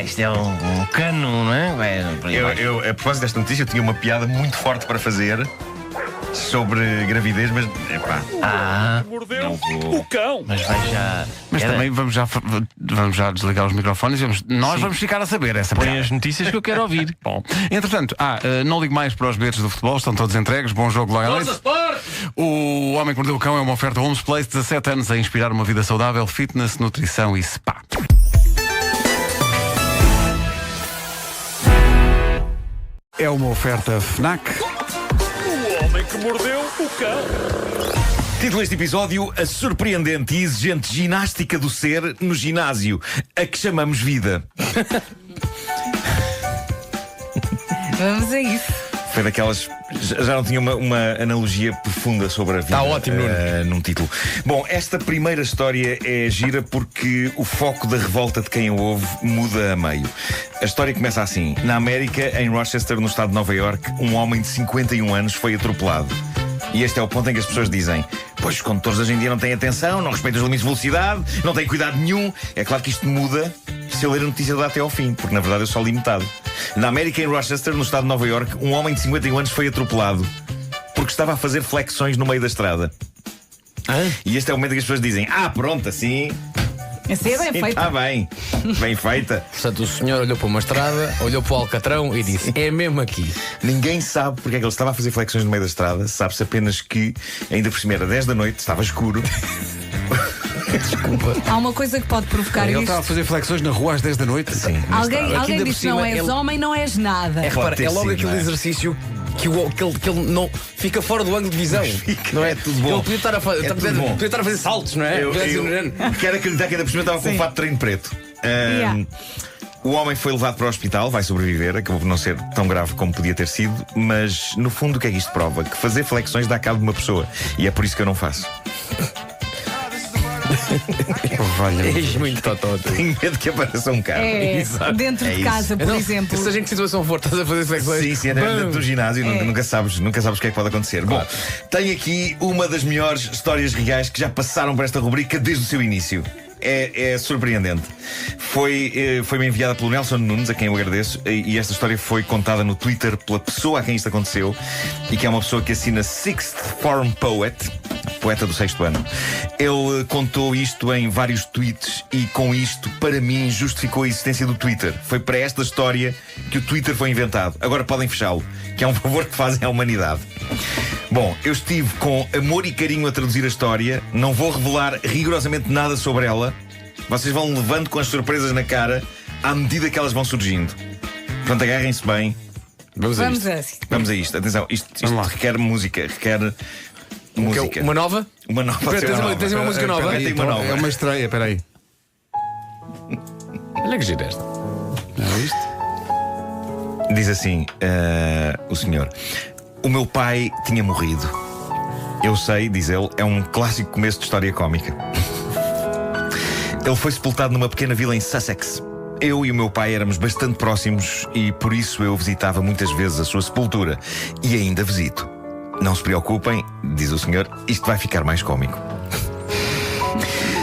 isto é um cano, não é? Eu, a propósito desta notícia, eu tinha uma piada muito forte para fazer sobre gravidez, mas Mordeu não vou. o cão. Mas vai já. Mas também vamos já desligar os microfones e vamos ficar a saber essa Põe piada. as notícias que eu quero ouvir. Bom, entretanto, não ligo mais para os bilhetes do futebol, estão todos entregues. Bom jogo logo à noite. O Homem que Mordeu o Cão é uma oferta Homes Place, 17 anos a inspirar uma vida saudável, fitness, nutrição e spa. É uma oferta FNAC. O homem que mordeu o cão. Título deste episódio: a surpreendente e exigente ginástica do ser no ginásio, a que chamamos vida. Vamos a isso. Foi daquelas. Já não tinha uma analogia profunda sobre a vida. Está ótimo, Nuno. Num título. Bom, esta primeira história é gira porque o foco da revolta de quem a ouve muda a meio. A história começa assim: na América, em Rochester, no estado de Nova York, um homem de 51 anos foi atropelado. E este é o ponto em que as pessoas dizem: pois os condutores hoje em dia não têm atenção, não respeitam os limites de velocidade, não têm cuidado nenhum. É claro que isto muda se eu ler a notícia até ao fim, porque na verdade eu só li metade. Na América, em Rochester, no estado de Nova York, um homem de 51 anos foi atropelado porque estava a fazer flexões no meio da estrada. E este é o momento em que as pessoas dizem: pronto, assim... Essa é bem feita. Está bem, bem feita. Portanto, o senhor olhou para uma estrada, olhou para o Alcatrão e disse: é mesmo aqui. Ninguém sabe porque é que ele estava a fazer flexões no meio da estrada. Sabe-se apenas que, ainda por cima, era 10 da noite, estava escuro. Desculpa. Há uma coisa que pode provocar Ele isto. estava a fazer flexões na rua às 10 da noite. Sim. Alguém por disse: cima, não és ele- homem, não és nada. Repara, ter é logo sido, aquele não é? exercício que ele não fica fora do ângulo de visão. Não é tudo bom. Ele podia estar a fazer, tudo bom. podia estar a fazer saltos, não é? Eu quero acreditar que ainda por cima estava com um fato de treino preto. Yeah. O homem foi levado para o hospital, vai sobreviver, acabou por não ser tão grave como podia ter sido, mas no fundo o que é que isto prova? Que fazer flexões dá cabo de uma pessoa. E é por isso que eu não faço. És muito totó. Tenho medo que apareça um carro. Dentro É de isso. casa, por Não, exemplo. seja em que situação for, estás a fazer flexões. Sim, é dentro do ginásio, nunca sabes o que é que pode acontecer. Bom, tenho aqui uma das melhores histórias reais que já passaram por esta rubrica desde o seu início. É surpreendente. Foi-me enviada pelo Nelson Nunes, a quem eu agradeço, e esta história foi contada no Twitter pela pessoa a quem isto aconteceu, e que é uma pessoa que assina Sixth Form Poet, poeta do 6º ano. Ele contou isto em vários tweets e com isto, para mim, justificou a existência do Twitter. Foi para esta história que o Twitter foi inventado. Agora podem fechá-lo, que é um favor que fazem à humanidade. Bom, eu estive com amor e carinho a traduzir a história. Não vou revelar rigorosamente nada sobre ela. Vocês vão levando com as surpresas na cara à medida que elas vão surgindo. Portanto, agarrem-se bem. Vamos a isto. Vamos a isto. Atenção, isto requer música. Requer música. Uma nova? Uma nova. Tens uma música nova? Tem uma nova. É uma estreia, peraí. Olha que gira esta. É isto? Diz assim, o senhor: o meu pai tinha morrido. Eu sei, diz ele, é um clássico começo de história cómica. Ele foi sepultado numa pequena vila em Sussex. Eu e o meu pai éramos bastante próximos e por isso eu visitava muitas vezes a sua sepultura. E ainda visito. Não se preocupem, diz o senhor, isto vai ficar mais cómico.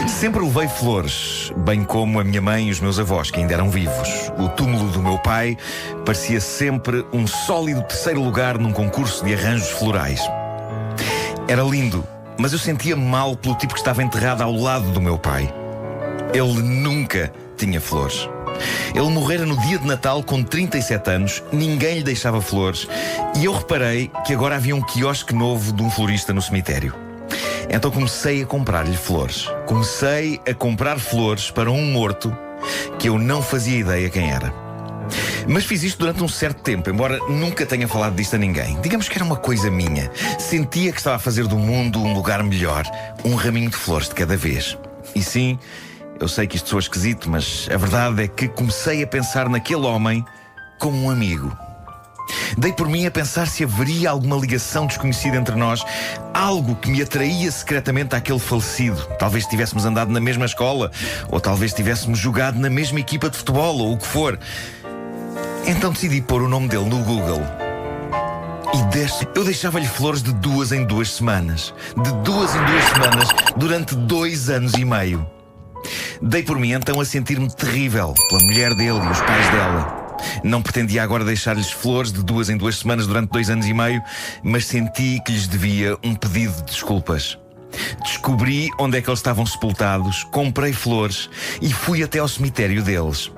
Sempre levei flores, bem como a minha mãe e os meus avós, que ainda eram vivos. O túmulo do meu pai parecia sempre um sólido terceiro lugar num concurso de arranjos florais. Era lindo, mas eu sentia-me mal pelo tipo que estava enterrado ao lado do meu pai. Ele nunca tinha flores. Ele morrera no dia de Natal com 37 anos, ninguém lhe deixava flores, e eu reparei que agora havia um quiosque novo de um florista no cemitério. Então comecei a comprar-lhe flores. Comecei a comprar flores para um morto que eu não fazia ideia quem era. Mas fiz isto durante um certo tempo, embora nunca tenha falado disto a ninguém. Digamos que era uma coisa minha. Sentia que estava a fazer do mundo um lugar melhor. Um raminho de flores de cada vez. E sim, eu sei que isto soa esquisito, mas a verdade é que comecei a pensar naquele homem como um amigo. Dei por mim a pensar se haveria alguma ligação desconhecida entre nós, algo que me atraía secretamente àquele falecido. Talvez tivéssemos andado na mesma escola, ou talvez tivéssemos jogado na mesma equipa de futebol, ou o que for. Então decidi pôr o nome dele no Google. E eu deixava-lhe flores de 2 em 2 semanas. De 2 em 2 semanas, durante 2 anos e meio. Dei por mim então a sentir-me terrível pela mulher dele e os pais dela. Não pretendia agora deixar-lhes flores de 2 em 2 semanas durante 2 anos e meio, mas senti que lhes devia um pedido de desculpas. Descobri onde é que eles estavam sepultados, comprei flores e fui até ao cemitério deles.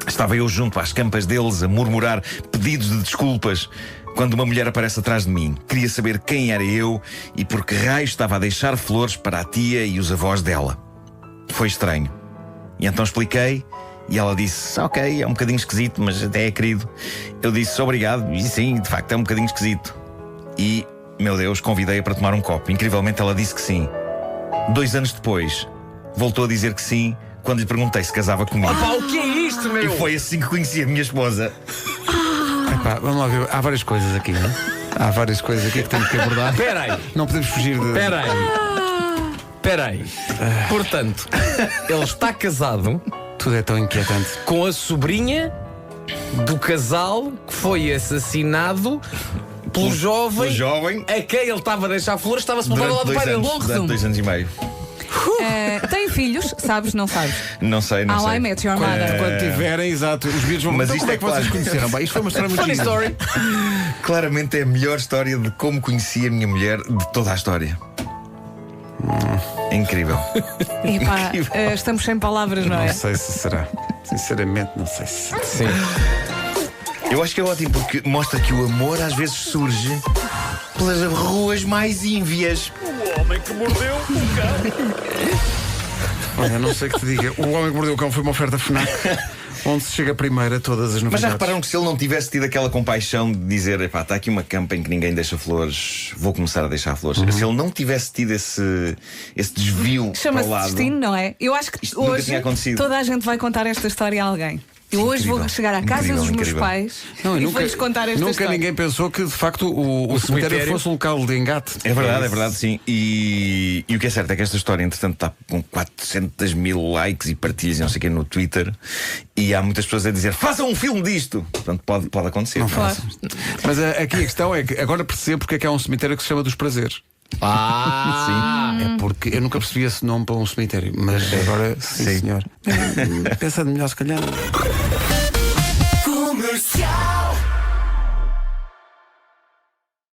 Estava eu junto às campas deles a murmurar pedidos de desculpas quando uma mulher aparece atrás de mim. Queria saber quem era eu e por que raio estava a deixar flores para a tia e os avós dela. Foi estranho. E então expliquei e ela disse: ok, é um bocadinho esquisito, mas até é querido. Eu disse obrigado e sim, de facto é um bocadinho esquisito. E, meu Deus, convidei-a para tomar um copo. Incrivelmente ela disse que sim. 2 anos depois, voltou a dizer que sim quando lhe perguntei se casava comigo. Opa, o que é isto, meu? E foi assim que conheci a minha esposa. Epá, vamos lá ver, há várias coisas aqui, não é? Há várias coisas aqui que temos que abordar. Espera aí. Não podemos fugir de... Espera aí. Portanto, ele está casado. Tudo é tão inquietante. Com a sobrinha do casal que foi assassinado pelo jovem a quem ele estava a deixar flores, estava sepultado ao lado do pai dele. Durante 2 anos e meio. Tem filhos? Sabes? Não sabes? Não sei, não sei. I Met Your Mother. Quando tiverem, exato, os vídeos vão... Mas então, isto como é é que vocês conheceram? Bem, isto foi uma história muito Funny linda. story. Claramente é a melhor história de como conheci a minha mulher de toda a história. É incrível. Epá, estamos sem palavras, não é? Não sei se será. Sinceramente, não sei se será. Sim. Eu acho que é ótimo porque mostra que o amor às vezes surge pelas ruas mais ínvias. O homem que mordeu o cão. Olha, não sei o que te diga. O Homem que Mordeu o Cão foi uma oferta FNAC, onde se chega primeiro a todas as Mas novidades. já repararam que se ele não tivesse tido aquela compaixão de dizer: epá, está aqui uma campa em que ninguém deixa flores, vou começar a deixar flores. Se ele não tivesse tido esse desvio para o Chama-se lado, destino, não é? Eu acho que isto nunca hoje tinha acontecido. toda a gente vai contar esta história a alguém. Eu hoje Incrível. vou chegar à casa Incrível, dos meus incrível. pais Não, e vou-lhes contar esta nunca história. ninguém pensou que, de facto, o cemitério fosse um local de engate. É verdade, sim. E o que é certo é que esta história, entretanto, está com 400 mil likes e partilhas, não sei o que, no Twitter. E há muitas pessoas a dizer: façam um filme disto. Portanto, pode acontecer. Não é? façam. Mas aqui a questão é que agora percebo porque é que há um cemitério que se chama dos prazeres. Sim. É porque eu nunca percebi esse nome para um cemitério. Mas agora, sim, senhor. Pensando melhor, se calhar.